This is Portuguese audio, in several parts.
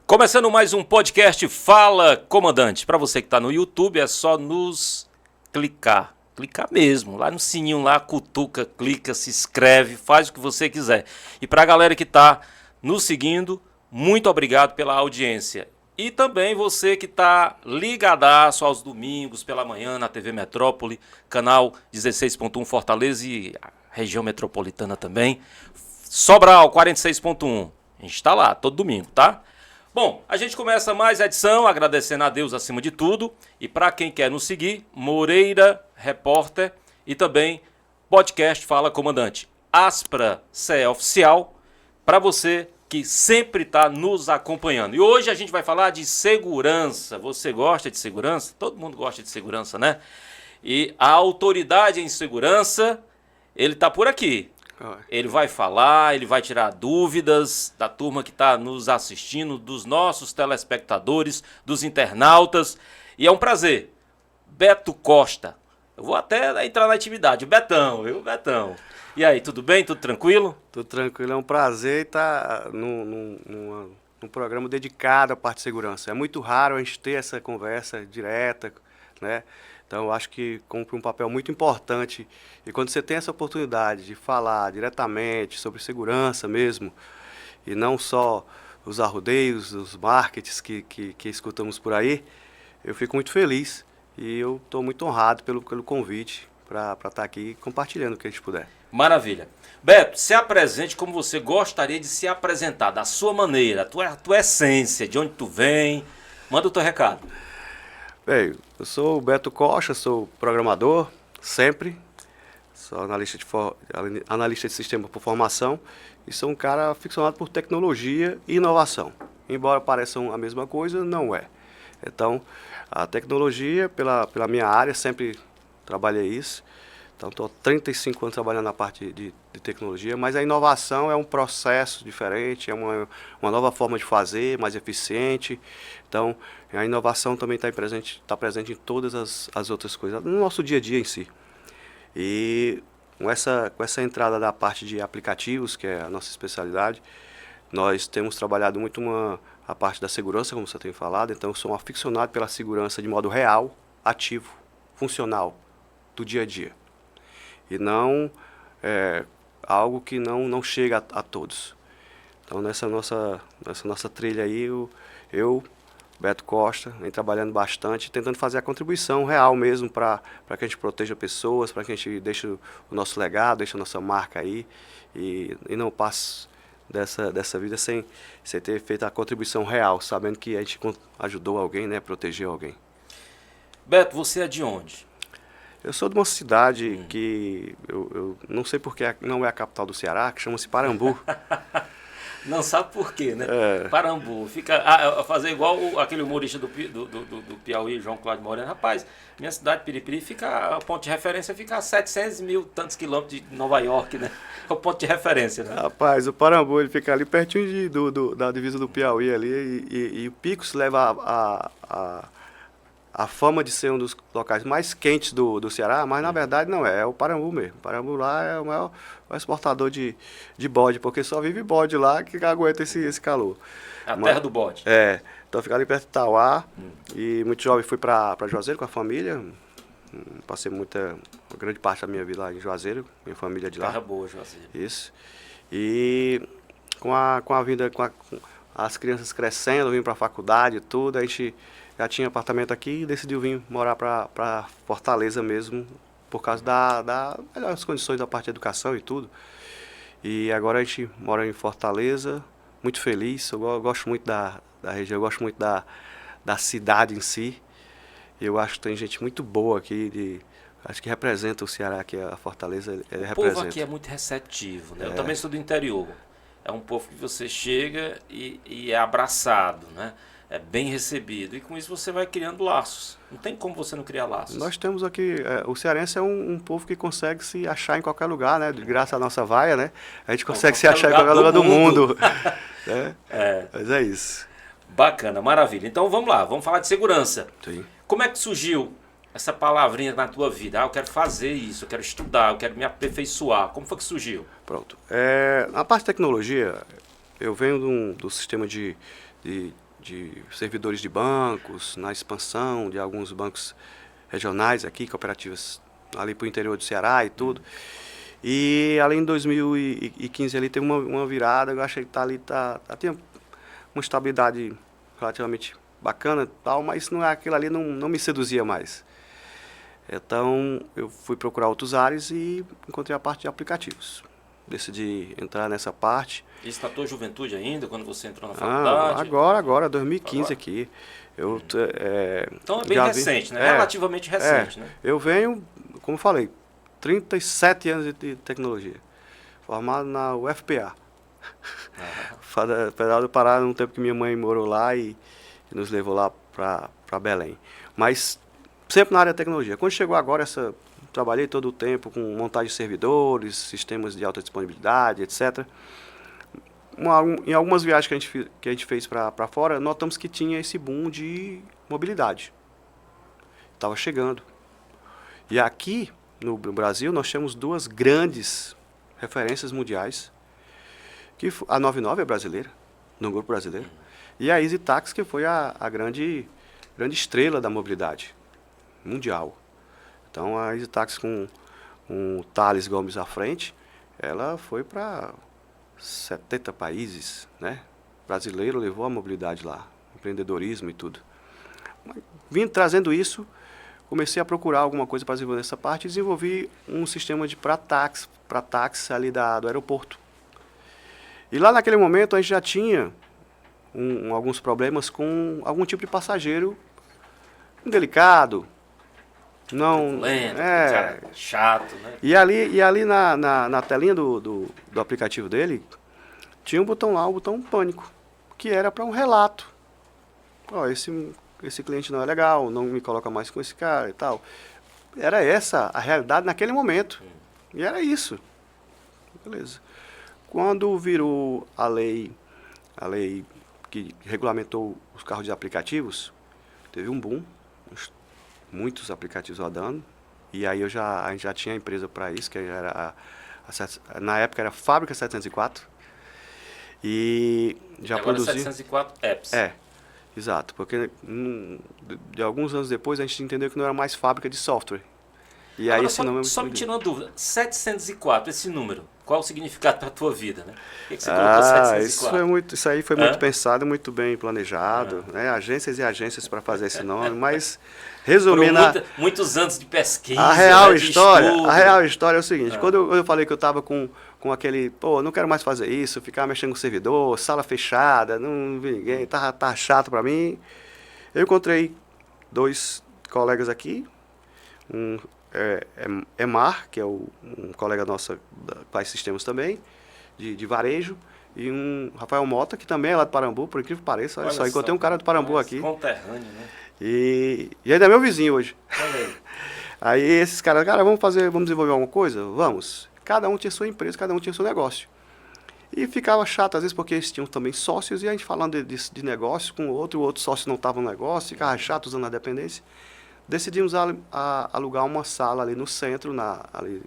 Começando mais um podcast Fala Comandante. Para você que está no YouTube, é só nos clicar mesmo, lá no sininho, lá cutuca, clica, se inscreve, faz o que você quiser. E para a galera que está nos seguindo, muito obrigado pela audiência. E também você que está ligadaço aos domingos pela manhã na TV Metrópole, canal 16.1 Fortaleza e região metropolitana também. Sobral 46.1, a gente está lá todo domingo, tá? Bom, a gente começa mais a edição, agradecendo a Deus acima de tudo. E para quem quer nos seguir, Moreira Repórter e também podcast Fala Comandante. Aspra CE Oficial, para você que sempre está nos acompanhando. E hoje a gente vai falar de segurança. Você gosta de segurança? Todo mundo gosta de segurança, né? E a autoridade em segurança, ele está por aqui. Ele vai falar, ele vai tirar dúvidas da turma que está nos assistindo, dos nossos telespectadores, dos internautas. E é um prazer. Beto Costa. Eu vou até entrar na intimidade. Betão, viu, Betão? E aí, tudo bem? Tudo tranquilo? Tudo tranquilo. É um prazer estar num programa dedicado à parte de segurança. É muito raro a gente ter essa conversa direta, né? Então, eu acho que cumpre um papel muito importante. E quando você tem essa oportunidade de falar diretamente sobre segurança mesmo, e não só os arrodeios, os marketings que escutamos por aí, eu fico muito feliz. E eu estou muito honrado pelo convite para estar aqui compartilhando o que a gente puder. Maravilha. Beto, se apresente como você gostaria de se apresentar, da sua maneira, a tua essência, de onde tu vem. Manda o teu recado. Bem, eu sou o Beto Costa, sou programador, sempre. Sou analista de sistema por formação e sou um cara aficionado por tecnologia e inovação. Embora pareçam a mesma coisa, não é. Então, a tecnologia, pela minha área, sempre trabalhei isso. Então, estou há 35 anos trabalhando na parte de tecnologia, mas a inovação é um processo diferente, é uma nova forma de fazer, mais eficiente. Então, a inovação também está presente em todas as outras coisas, no nosso dia a dia em si. E com essa entrada da parte de aplicativos, que é a nossa especialidade, nós temos trabalhado muito a parte da segurança, como você tem falado. Então, eu sou um aficionado pela segurança de modo real, ativo, funcional, do dia a dia. E não algo que não chega a todos. Então, nessa nossa trilha aí, eu, Beto Costa, vem trabalhando bastante, tentando fazer a contribuição real mesmo para que a gente proteja pessoas, para que a gente deixe o nosso legado, deixe a nossa marca aí e não passe dessa vida sem ter feito a contribuição real, sabendo que a gente ajudou alguém, né, protegeu alguém. Beto, você é de onde? Eu sou de uma cidade que eu não sei porque não é a capital do Ceará, que chama-se Parambu. Não sabe por quê, né? Parambu. Fica fazer igual aquele humorista do Piauí, João Cláudio Moreno. Rapaz, minha cidade, Piripiri, a ponto de referência fica a 700 mil tantos quilômetros de Nova York, né? É o ponto de referência, né? Rapaz, o Parambu, ele fica ali pertinho da divisa do Piauí ali, e o Picos leva a fama de ser um dos locais mais quentes do Ceará, mas na verdade não é o Parambu mesmo. O Parambu lá é o maior exportador de bode, porque só vive bode lá que aguenta esse calor. Terra do bode. Então fica ali perto de Itauá, e muito jovem fui para Juazeiro com a família. Passei uma grande parte da minha vida lá em Juazeiro, minha família é de lá. Terra boa, Juazeiro. Isso. E com a vida, com as crianças crescendo, vim para a faculdade e tudo, a gente já tinha apartamento aqui e decidiu vir morar para Fortaleza mesmo, por causa das melhores condições da parte de educação e tudo. E agora a gente mora em Fortaleza, muito feliz. Eu gosto muito da região, eu gosto muito da cidade em si. Eu acho que tem gente muito boa aqui, acho que representa o Ceará, que a Fortaleza ele representa. O povo aqui é muito receptivo, né? Eu também sou do interior. É um povo que você chega e é abraçado, né? É bem recebido. E com isso você vai criando laços. Não tem como você não criar laços. Nós temos aqui, o cearense é um povo que consegue se achar em qualquer lugar, né? Graças à nossa vaia, né? A gente consegue se achar em qualquer lugar do mundo. Né? Mas é isso. Bacana, maravilha. Então vamos lá, vamos falar de segurança. Sim. Como é que surgiu essa palavrinha na tua vida? Eu quero fazer isso, eu quero estudar, eu quero me aperfeiçoar. Como foi que surgiu? Pronto. Na parte de tecnologia, eu venho do sistema de de servidores de bancos, na expansão de alguns bancos regionais aqui, cooperativas ali para o interior do Ceará e tudo. E além de 2015 ali teve uma virada, eu achei que tinha uma estabilidade relativamente bacana e tal, mas não, aquilo ali não me seduzia mais. Então eu fui procurar outros áreas e encontrei a parte de aplicativos. Decidi entrar nessa parte. Isso na tua juventude ainda, quando você entrou na faculdade? Agora, 2015 agora? Aqui. Então é bem recente, né? Relativamente recente, né? Eu venho, como eu falei, 37 anos de tecnologia. Formado na UFPA. Federal do Pará, num tempo que minha mãe morou lá e nos levou lá para Belém. Mas sempre na área de tecnologia. Quando chegou agora, trabalhei todo o tempo com montagem de servidores, sistemas de alta disponibilidade, etc. Em algumas viagens que a gente fez para fora, notamos que tinha esse boom de mobilidade. Estava chegando. E aqui, no Brasil, nós temos duas grandes referências mundiais. A 99 é brasileira, no grupo brasileiro. E a Easy Taxi, que foi a grande estrela da mobilidade mundial. Então, a Easy Taxi com o Thales Gomes à frente, ela foi para 70 países, né? Brasileiro levou a mobilidade lá, empreendedorismo e tudo. Vim trazendo isso, comecei a procurar alguma coisa para desenvolver nessa parte e desenvolvi um sistema para táxi ali do aeroporto. E lá naquele momento a gente já tinha alguns problemas com algum tipo de passageiro indelicado, não cara chato, né? E ali na telinha do aplicativo dele tinha um botão lá, um botão pânico, que era para um relato. Esse cliente não é legal, não me coloca mais com esse cara e tal. Era essa a realidade naquele momento. E era isso. Beleza. Quando virou a lei que regulamentou os carros de aplicativos, teve um boom, muitos aplicativos rodando, e aí a gente já tinha a empresa para isso, que era na época era Fábrica 704, e já agora produzia... 704 apps. Exato, porque de alguns anos depois a gente entendeu que não era mais fábrica de software. E agora, aí só me tirou uma dúvida, 704, esse número, qual o significado para a tua vida, né? Por que você colocou 704? Isso aí foi muito pensado, muito bem planejado, né? Agências e agências para fazer esse nome, mas resumindo... Muitos anos de pesquisa, a real história é o seguinte, quando eu falei que eu estava com aquele, não quero mais fazer isso, ficar mexendo com o servidor, sala fechada, não vi ninguém, tá chato para mim, eu encontrei 2 colegas aqui, Emar, que é um colega nosso da Paz Sistemas também, de varejo, e um Rafael Mota, que também é lá de Parambu, por incrível que pareça, olha só, encontrei um cara de Parambu aqui. Conterrâneo, né? E ainda é meu vizinho hoje. Olha aí. Aí esses caras, vamos desenvolver alguma coisa? Vamos. Cada um tinha sua empresa, cada um tinha seu negócio. E ficava chato, às vezes, porque eles tinham também sócios, e a gente falando de negócio com o outro sócio não estava no negócio, ficava chato usando a dependência. Decidimos alugar uma sala ali no centro, ali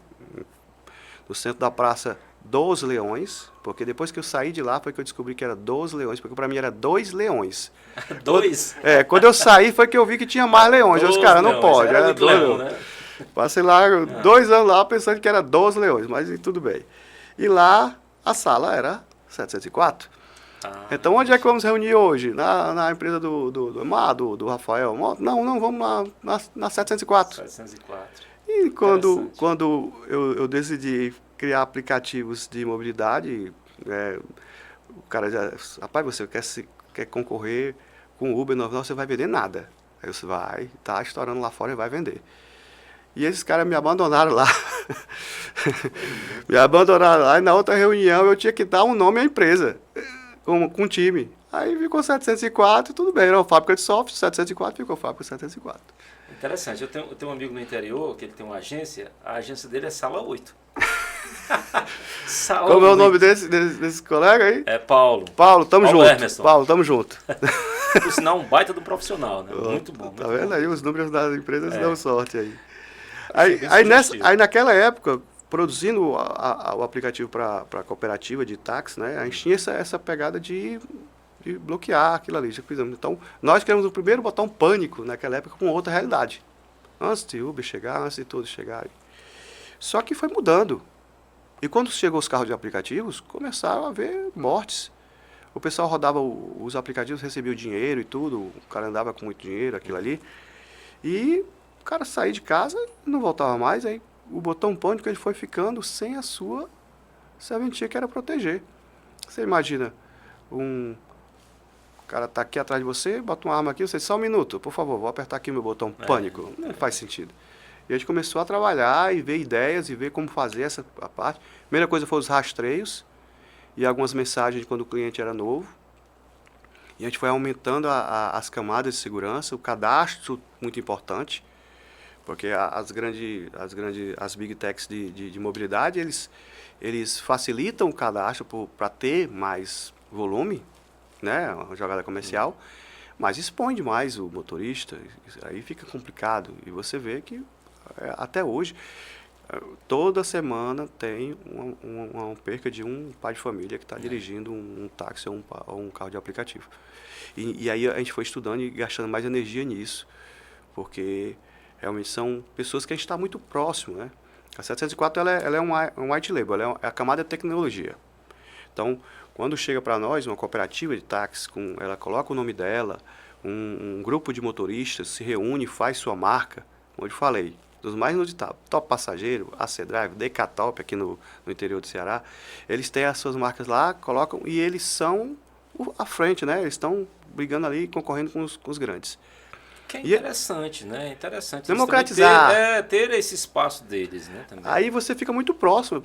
no centro da Praça dos Leões, porque depois que eu saí de lá foi que eu descobri que era dos Leões, porque para mim era 2 leões. 2? Quando eu saí foi que eu vi que tinha mais leões. Eu disse, cara, não pode. Era 2 leões. Né? Passei lá 2 anos lá pensando que era 12 leões, mas tudo bem. E lá a sala era 704. Então, onde é que vamos reunir hoje? Na empresa do Rafael? Não, vamos na 704. 704. E quando eu decidi criar aplicativos de mobilidade, o cara já, rapaz, você quer concorrer com o Uber 99, você vai vender nada. Aí você vai, tá estourando lá fora e vai vender. E esses caras me abandonaram lá. Me abandonaram lá e na outra reunião eu tinha que dar um nome à empresa. Com um time. Aí ficou 704, tudo bem, era fábrica de software, 704 ficou fábrica 704. Interessante, eu tenho um amigo no interior, que ele tem uma agência, a agência dele é Sala 8. Sala Como 8. É o nome desse colega aí? É Paulo. Paulo, tamo junto. Emerson. Paulo, tamo junto. Por sinal, um baita do profissional, né? Muito bom. Tá vendo bom. aí, os números das empresas dão sorte aí. Aí naquela época, produzindo o aplicativo para cooperativa de táxi, né, a gente tinha essa pegada de de bloquear aquilo ali. Já fizemos. Então, nós criamos o primeiro botão pânico naquela época com outra realidade. Antes de Uber chegar, antes de todos chegarem. Só que foi mudando. E quando chegou os carros de aplicativos, começaram a haver mortes. O pessoal rodava os aplicativos, recebia o dinheiro e tudo, o cara andava com muito dinheiro, aquilo ali. E o cara saía de casa e não voltava mais, aí o botão pânico ele foi ficando sem a sua serventia, que era proteger. Você imagina, o cara tá aqui atrás de você, bota uma arma aqui, você diz, só um minuto, por favor, vou apertar aqui meu botão pânico. Não faz sentido. E a gente começou a trabalhar e ver ideias e ver como fazer essa parte. Primeira coisa foi os rastreios e algumas mensagens de quando o cliente era novo. E a gente foi aumentando as camadas de segurança, o cadastro, muito importante, porque as big techs de mobilidade, eles facilitam o cadastro para ter mais volume, né, uma jogada comercial, mas expõe demais o motorista, aí fica complicado. E você vê que até hoje, toda semana tem uma perca de um pai de família que está dirigindo um táxi ou um carro de aplicativo. E aí a gente foi estudando e gastando mais energia nisso, porque realmente são pessoas que a gente está muito próximo, né? A 704 ela é um white label, ela é a camada de tecnologia. Então, quando chega para nós uma cooperativa de táxi, ela coloca o nome dela, um grupo de motoristas se reúne, faz sua marca, como eu falei, dos mais inusitados, Top Passageiro, AC Drive, Decatop aqui no interior do Ceará, eles têm as suas marcas lá, colocam e eles são à frente, né? Eles estão brigando ali, concorrendo com os grandes. Que é interessante, né? Interessante. Democratizar. Ter esse espaço deles, né? Também. Aí você fica muito próximo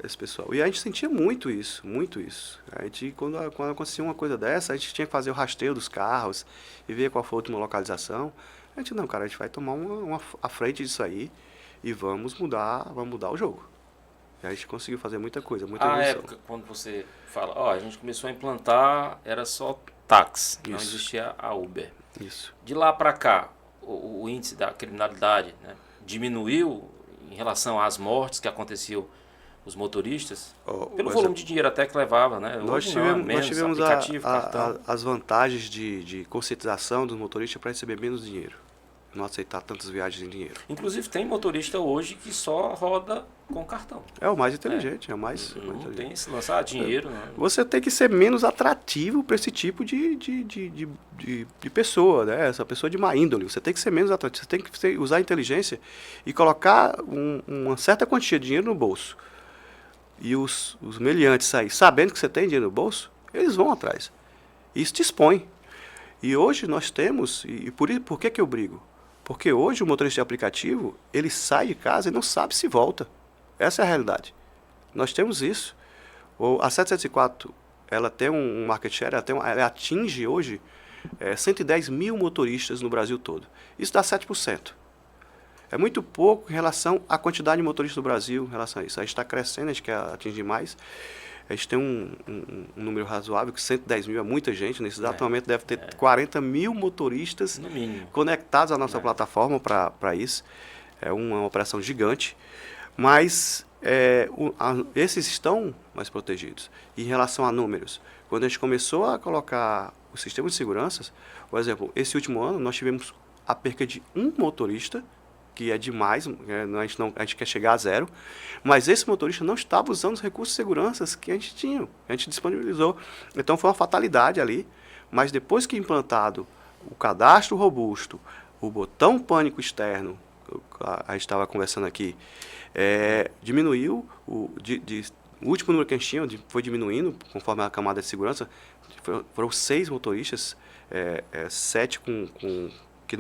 esse pessoal. E a gente sentia muito isso, muito isso. A gente, quando acontecia uma coisa dessa, a gente tinha que fazer o rastreio dos carros e ver qual foi a última localização. A gente, não, cara, a gente vai tomar à frente disso aí e vamos mudar o jogo. E a gente conseguiu fazer muita coisa, muita evolução. A época, quando você fala, ó, a gente começou a implantar, era só táxi, não existia a Uber. Isso. De lá para cá, o índice da criminalidade, né, diminuiu em relação às mortes que aconteciam os motoristas, pelo volume de dinheiro até que levava, né? Nós tivemos as vantagens de conscientização dos motoristas para receber menos dinheiro. Não aceitar tantas viagens em dinheiro. Inclusive tem motorista hoje que só roda com cartão. É o mais inteligente, é o mais não inteligente. Tem esse lançar dinheiro. Não. Você tem que ser menos atrativo para esse tipo de pessoa, né? Essa pessoa de má índole. Você tem que ser menos atrativo, você tem que usar a inteligência e colocar uma certa quantia de dinheiro no bolso. E os meliantes sair sabendo que você tem dinheiro no bolso, eles vão atrás. Isso te expõe. E hoje nós temos, e por que eu brigo? Porque hoje o motorista de aplicativo, ele sai de casa e não sabe se volta. Essa é a realidade. Nós temos isso. A 704, ela tem um market share, ela atinge hoje 110 mil motoristas no Brasil todo. Isso dá 7%. É muito pouco em relação à quantidade de motoristas do Brasil em relação a isso. A gente está crescendo, a gente quer atingir mais. A gente tem um número razoável, que 110 mil é muita gente. Nesse exato momento deve ter 40 mil motoristas conectados à nossa plataforma para isso. É uma operação gigante. Mas esses estão mais protegidos. E em relação a números, quando a gente começou a colocar o sistema de seguranças, por exemplo, esse último ano nós tivemos a perca de um motorista, que é demais, a gente quer chegar a zero, mas esse motorista não estava usando os recursos de segurança que a gente tinha, a gente disponibilizou. Então foi uma fatalidade ali, mas depois que implantado o cadastro robusto, o botão pânico externo, a gente estava conversando aqui, diminuiu, o último número que a gente tinha foi diminuindo conforme a camada de segurança, foram 6 motoristas, 7 que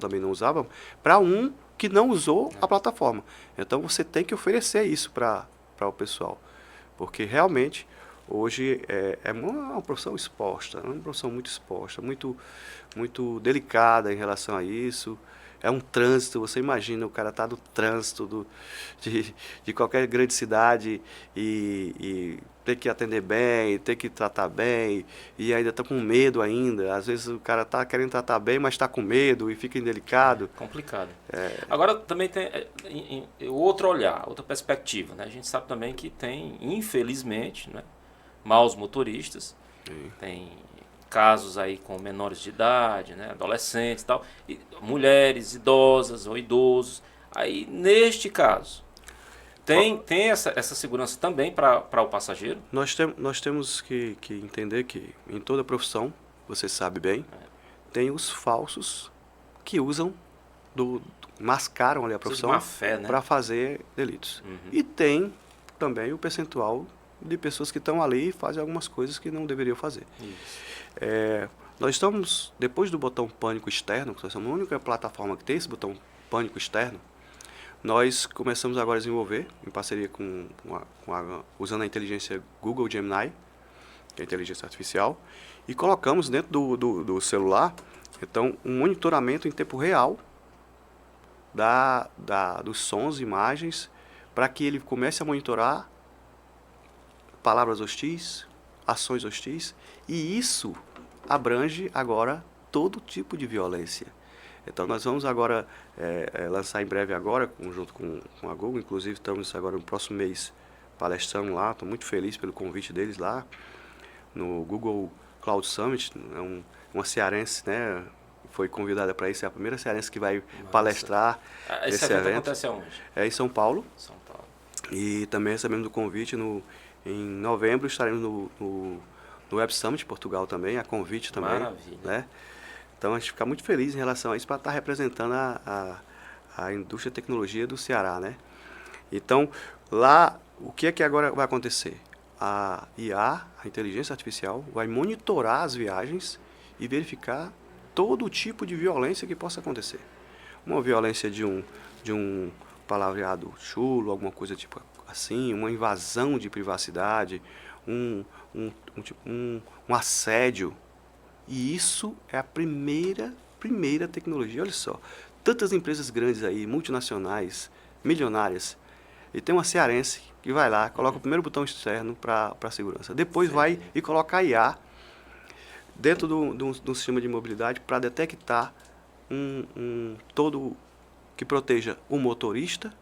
também não usava, para um que não usou a plataforma. Então você tem que oferecer isso para o pessoal, porque realmente hoje é uma profissão exposta, uma profissão muito exposta, muito, muito delicada em relação a isso. É um trânsito, você imagina, o cara tá no trânsito de qualquer grande cidade e ter que atender bem, ter que tratar bem, e ainda tá com medo ainda. Às vezes o cara tá querendo tratar bem, mas está com medo e fica indelicado. Complicado. Agora também tem outro olhar, outra perspectiva, né? A gente sabe também que tem, infelizmente, né, maus motoristas. Sim. Tem casos aí com menores de idade, né, adolescentes e tal, e mulheres idosas ou idosos. Aí, neste caso, tem essa segurança também para o passageiro? Nós temos que entender que em toda profissão, você sabe bem, tem os falsos que usam, mascaram ali a profissão Má fé, né? para fazer delitos. E tem também o percentual de pessoas que estão ali e fazem algumas coisas que não deveriam fazer. Nós estamos, depois do botão pânico externo, que nós somos a única plataforma que tem esse botão pânico externo, nós começamos agora a desenvolver, em parceria usando a inteligência Google Gemini, que é a inteligência artificial, e colocamos dentro do celular, então, um monitoramento em tempo real dos sons e imagens, para que ele comece a monitorar palavras hostis, ações hostis, e isso abrange agora todo tipo de violência. Então nós vamos agora lançar em breve agora, junto com a Google, inclusive estamos agora no próximo mês palestrando lá, estou muito feliz pelo convite deles lá, no Google Cloud Summit, uma cearense, né, foi convidada para isso, é a primeira cearense que vai palestrar esse evento. Acontece aonde? É em São Paulo. São Paulo. E também recebemos o convite em novembro, estaremos no Web Summit Portugal também, a convite também. Maravilha. Né? Então a gente fica muito feliz em relação a isso, para estar representando a indústria de tecnologia do Ceará, né? Então, lá, o que é que agora vai acontecer? A IA, a inteligência artificial, vai monitorar as viagens e verificar todo tipo de violência que possa acontecer. Uma violência de um palavreado chulo, alguma coisa tipo assim, uma invasão de privacidade, um assédio. E isso é a primeira tecnologia. Olha só, tantas empresas grandes aí, multinacionais, milionárias, e tem uma cearense que vai lá, coloca o primeiro botão externo para segurança. Depois vai e coloca a IA dentro do sistema de mobilidade para detectar todo que proteja o motorista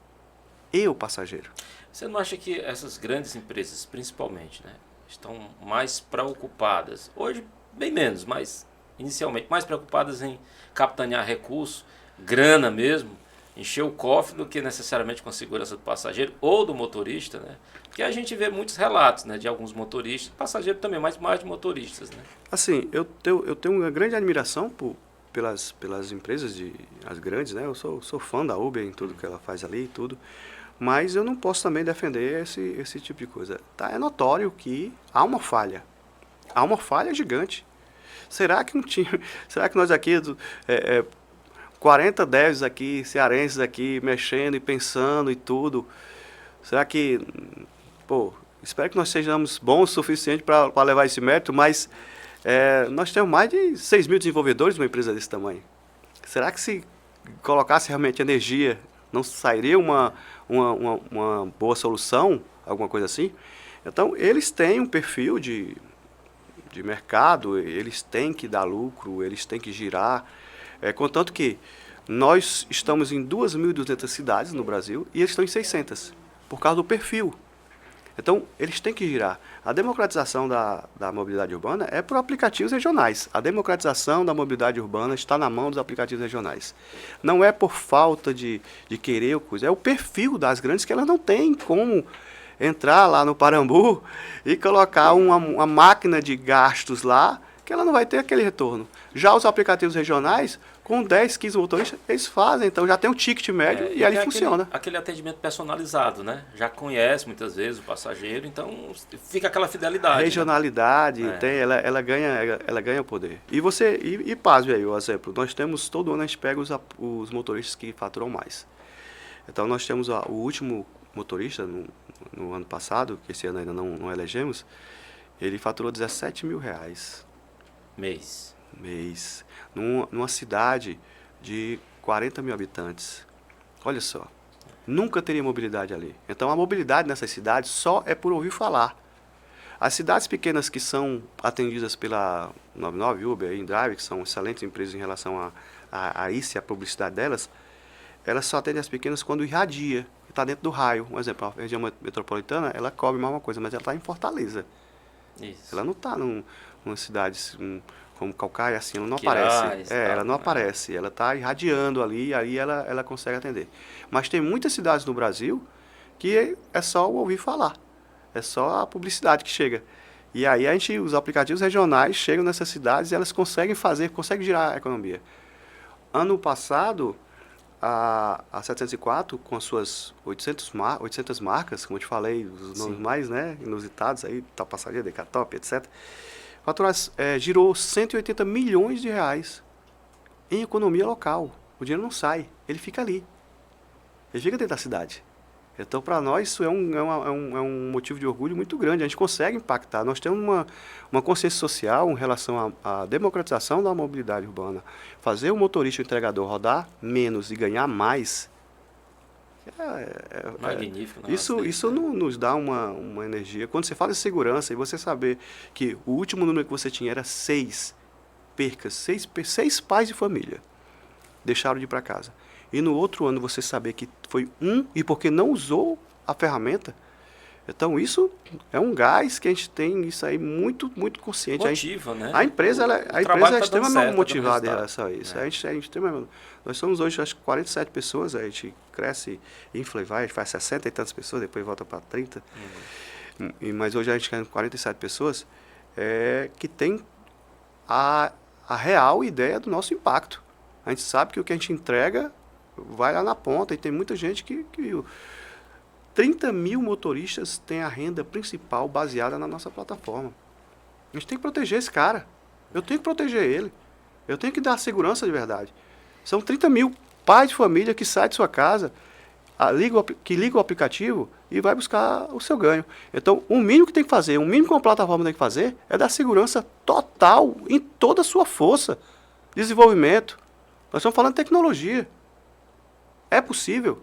e o passageiro. Você não acha que essas grandes empresas, principalmente, né, estão mais preocupadas, hoje bem menos, mas inicialmente mais preocupadas em capitanear recursos, grana mesmo, encher o cofre, do que necessariamente com a segurança do passageiro ou do motorista, né? Porque a gente vê muitos relatos, né, de alguns motoristas, passageiro também, mas mais de motoristas, né? Assim, eu tenho uma grande admiração pelas empresas, as grandes, né? Eu sou fã da Uber em tudo que ela faz ali e tudo, mas eu não posso também defender esse tipo de coisa. Tá? É notório que há uma falha gigante. Será que nós aqui, 40 devs aqui, cearenses aqui, mexendo e pensando e tudo, será que, espero que nós sejamos bons o suficiente para levar esse mérito, mas nós temos mais de 6 mil desenvolvedores numa empresa desse tamanho. Será que se colocasse realmente energia, não sairia uma boa solução, alguma coisa assim? Então, eles têm um perfil de mercado, eles têm que dar lucro, eles têm que girar, contanto que nós estamos em 2.200 cidades no Brasil e eles estão em 600, por causa do perfil. Então, eles têm que girar. A democratização da mobilidade urbana é por aplicativos regionais. A democratização da mobilidade urbana está na mão dos aplicativos regionais. Não é por falta de querer ou coisa, é o perfil das grandes que elas não têm como entrar lá no Parambu e colocar uma máquina de gastos lá, que ela não vai ter aquele retorno. Já os aplicativos regionais, com 10, 15 motoristas, eles fazem, então já tem um ticket médio e ali funciona. Aquele atendimento personalizado, né? Já conhece muitas vezes o passageiro, então fica aquela fidelidade. Regionalidade, né? Ela ganha poder. E pasme aí, o exemplo, nós temos, todo ano a gente pega os motoristas que faturam mais. Então nós temos o último motorista, no ano passado, que esse ano ainda não elegemos, ele faturou R$17 mil. Mês. Numa cidade de 40 mil habitantes. Olha só, nunca teria mobilidade ali. Então a mobilidade nessas cidades só é por ouvir falar. As cidades pequenas que são atendidas pela 99, Uber e InDrive, que são excelentes empresas em relação a isso e a publicidade delas, elas só atendem as pequenas quando irradia, está dentro do raio. Um exemplo, a região metropolitana, ela cobre mais uma coisa, mas ela está em Fortaleza. Isso. Ela não está umas cidades como Calcaia, assim, ela não Quirais, aparece. tal, Ela não né? aparece. Ela está irradiando ali, aí ela consegue atender. Mas tem muitas cidades no Brasil que é só o ouvir falar. É só a publicidade que chega. E aí os aplicativos regionais chegam nessas cidades e elas conseguem girar a economia. Ano passado, a 704, com as suas 800 marcas, como eu te falei, os nomes Sim. mais, né, inusitados, aí, Passaria, Decatop, etc., girou 180 milhões de reais em economia local. O dinheiro não sai, ele fica ali. Ele fica dentro da cidade. Então, para nós, isso é um motivo de orgulho muito grande. A gente consegue impactar. Nós temos uma consciência social em relação à democratização da mobilidade urbana. Fazer o motorista e o entregador rodar menos e ganhar mais, Magnífico, né? isso nos dá uma energia. Quando você fala de segurança e você saber que o último número que você tinha era 6 percas, 6 pais de família deixaram de ir para casa. E no outro ano você saber que foi e porque não usou a ferramenta. Então isso é um gás que a gente tem, isso aí muito, muito consciente. Motiva, né? A empresa O é trabalho tá dando extremamente certo, tá dando motivada em resultado. relação a isso. A gente nós somos hoje, acho que 47 pessoas, a gente cresce, infla e vai, a gente faz 60 e tantas pessoas, depois volta para 30. Mas hoje a gente tem 47 pessoas que tem a real ideia do nosso impacto. A gente sabe que o que a gente entrega vai lá na ponta e tem muita gente que viu. 30 mil motoristas têm a renda principal baseada na nossa plataforma. A gente tem que proteger esse cara. Eu tenho que proteger ele. Eu tenho que dar segurança de verdade. São 30 mil pais de família que saem de sua casa, que ligam o aplicativo e vai buscar o seu ganho. Então, o mínimo que tem que fazer, o mínimo que uma plataforma tem que fazer é dar segurança total em toda a sua força. Desenvolvimento. Nós estamos falando de tecnologia. É possível.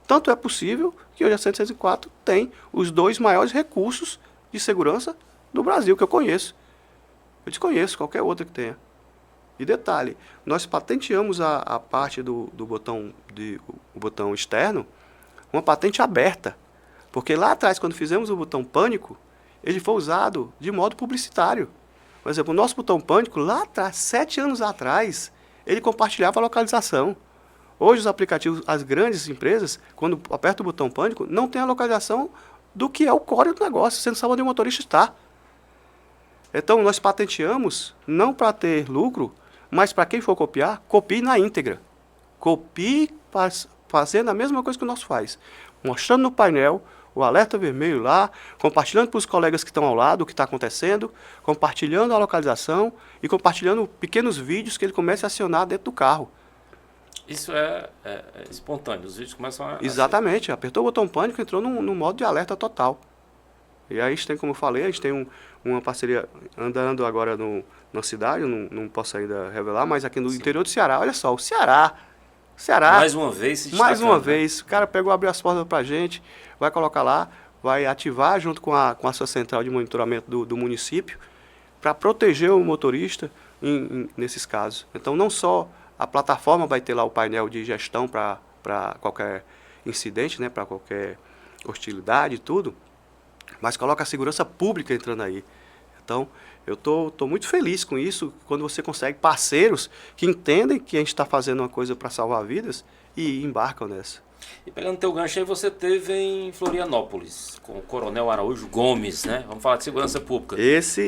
Tanto é possível que hoje a 104 tem os 2 maiores recursos de segurança do Brasil que eu conheço. Eu desconheço qualquer outra que tenha. E detalhe, nós patenteamos a parte do botão, o botão externo, uma patente aberta. Porque lá atrás, quando fizemos o botão pânico, ele foi usado de modo publicitário. Por exemplo, o nosso botão pânico, lá atrás, 7 anos atrás, ele compartilhava a localização. Hoje os aplicativos, as grandes empresas, quando aperta o botão pânico, não tem a localização do que é o core do negócio, você não sabe onde o motorista está. Então nós patenteamos, não para ter lucro, mas para quem for copiar, copie na íntegra. Copie fazendo a mesma coisa que o nosso faz. Mostrando no painel o alerta vermelho lá, compartilhando para os colegas que estão ao lado o que está acontecendo, compartilhando a localização e compartilhando pequenos vídeos que ele comece a acionar dentro do carro. Isso é espontâneo, os vídeos começam a... Exatamente, apertou o botão pânico e entrou no modo de alerta total. E aí a gente tem, como eu falei, a gente tem uma parceria andando agora na cidade, eu não posso ainda revelar, mas aqui no interior do Ceará, olha só, o Ceará, Mais uma vez se mais uma destacando, né? vez, o cara pegou, abriu as portas pra gente, vai colocar lá, vai ativar junto com a sua central de monitoramento do município, para proteger o motorista nesses casos. Então não só a plataforma vai ter lá o painel de gestão para qualquer incidente, né, para qualquer hostilidade e tudo, mas coloca a segurança pública entrando aí. Então, eu tô muito feliz com isso, quando você consegue parceiros que entendem que a gente está fazendo uma coisa para salvar vidas e embarcam nessa. E pegando teu gancho aí, você teve em Florianópolis, com o Coronel Araújo Gomes, né? Vamos falar de segurança pública.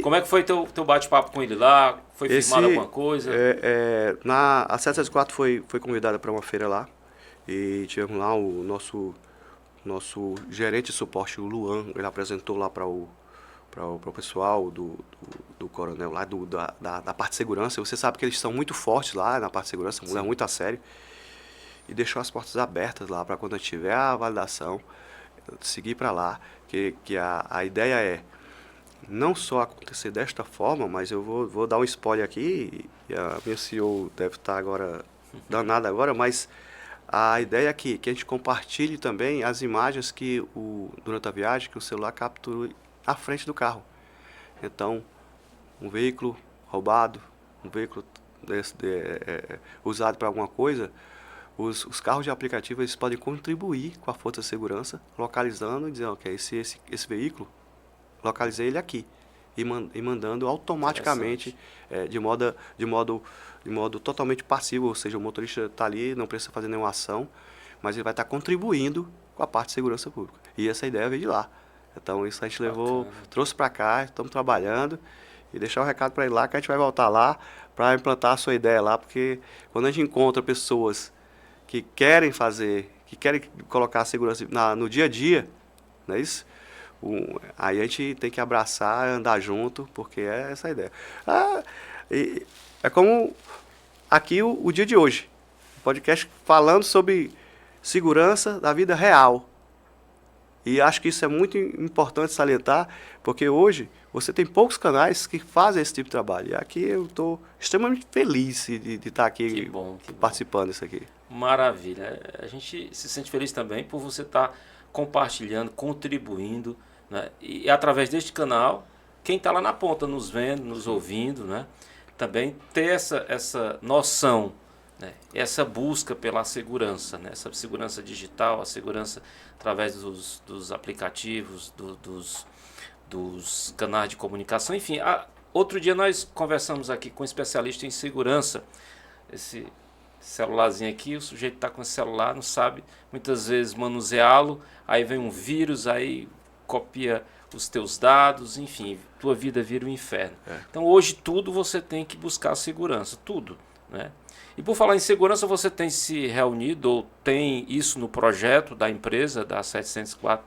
Como é que foi teu bate-papo com ele lá? Foi firmado alguma coisa? A 704 foi convidada para uma feira lá, e tivemos lá o nosso gerente de suporte, o Luan, ele apresentou lá para o pessoal do coronel lá, da parte de segurança. Você sabe que eles são muito fortes lá na parte de segurança, levam muito a sério. E deixou as portas abertas lá para quando tiver a validação, seguir para lá. Que a ideia é não só acontecer desta forma, mas eu vou dar um spoiler aqui, e a minha CEO deve estar agora danada agora, mas a ideia é que a gente compartilhe também as imagens que durante a viagem, que o celular captura à frente do carro. Então, um veículo roubado, um veículo usado para alguma coisa, os carros de aplicativo eles podem contribuir com a força de segurança, localizando e dizendo, ok, esse veículo, localizei ele aqui. e mandando automaticamente de modo totalmente passivo, ou seja, o motorista está ali, não precisa fazer nenhuma ação, mas ele vai estar contribuindo com a parte de segurança pública. E essa ideia veio de lá. Então isso a gente trouxe para cá, estamos trabalhando e deixar o recado para ele lá que a gente vai voltar lá para implantar a sua ideia lá, porque quando a gente encontra pessoas que querem colocar a segurança no dia a dia, não é isso? Aí a gente tem que abraçar, andar junto, porque é essa a ideia. É como aqui o dia de hoje, podcast falando sobre segurança da vida real. E acho que isso é muito importante salientar, porque hoje você tem poucos canais que fazem esse tipo de trabalho. E aqui eu estou extremamente feliz de estar aqui que bom. Participando disso aqui. Maravilha. A gente se sente feliz também por você estar compartilhando, contribuindo, né? E através deste canal, quem está lá na ponta nos vendo, nos ouvindo, né? Também ter essa noção, né? Essa busca pela segurança, né? Essa segurança digital, a segurança através dos aplicativos, dos canais de comunicação, enfim. Outro dia nós conversamos aqui com um especialista em segurança. Esse celularzinho aqui, o sujeito está com o celular, não sabe muitas vezes manuseá-lo, aí vem um vírus, aí copia os teus dados, enfim, tua vida vira um inferno. Então hoje tudo você tem que buscar segurança, tudo, né? E por falar em segurança, você tem se reunido ou tem isso no projeto da empresa, da 704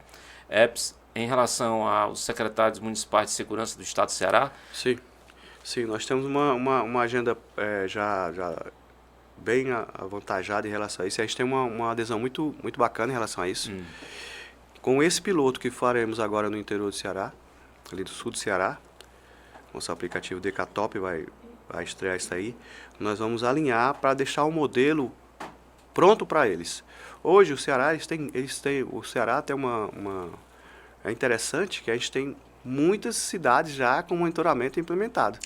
Apps, em relação aos secretários municipais de segurança do estado do Ceará? Sim, nós temos uma agenda já bem avantajada em relação a isso. A gente tem uma adesão muito, muito bacana em relação a isso. Com esse piloto que faremos agora no interior do Ceará, ali do sul do Ceará, nosso aplicativo Decatop vai estrear isso aí, nós vamos alinhar para deixar o modelo pronto para eles. Hoje o Ceará, o Ceará tem é interessante que a gente tem muitas cidades já com monitoramento implementado.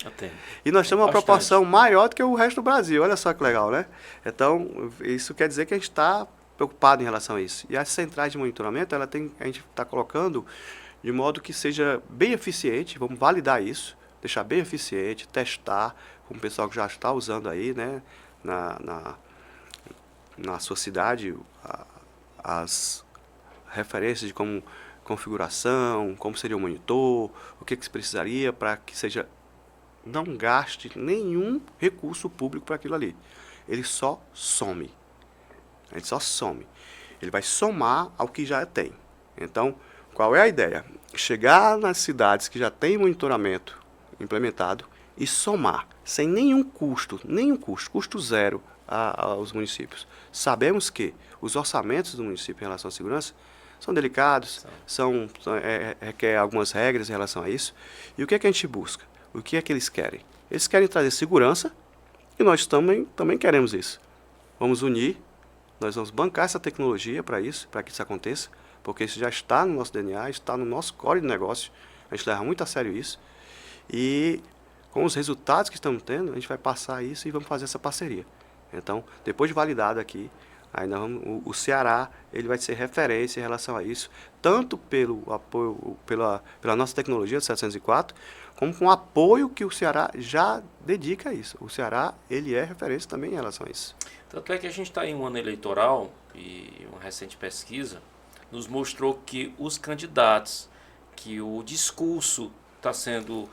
E nós temos uma proporção maior do que o resto do Brasil. Olha só que legal, né? Então, isso quer dizer que a gente está preocupado em relação a isso. E as centrais de monitoramento, a gente está colocando de modo que seja bem eficiente, vamos validar isso, deixar bem eficiente, testar, com o pessoal que já está usando aí, né, na sua cidade, as referências de como configuração, como seria o monitor, o que se precisaria para que não gaste nenhum recurso público para aquilo ali. Ele só some. Ele só some. Ele vai somar ao que já tem. Então, qual é a ideia? Chegar nas cidades que já tem monitoramento implementado e somar, sem nenhum custo, custo zero aos municípios. Sabemos que os orçamentos do município em relação à segurança são delicados, requer algumas regras em relação a isso. E o que é que a gente busca? O que é que eles querem? Eles querem trazer segurança e nós também queremos isso. Vamos unir, nós vamos bancar essa tecnologia para que isso aconteça, porque isso já está no nosso DNA, está no nosso core de negócio, a gente leva muito a sério isso. E com os resultados que estamos tendo, a gente vai passar isso e vamos fazer essa parceria. Então, depois de validado aqui, aí o Ceará ele vai ser referência em relação a isso, tanto pelo apoio, pela nossa tecnologia do 704, como com o apoio que o Ceará já dedica a isso. O Ceará ele é referência também em relação a isso. Tanto é que a gente está em um ano eleitoral e uma recente pesquisa nos mostrou que os candidatos, que o discurso está sendo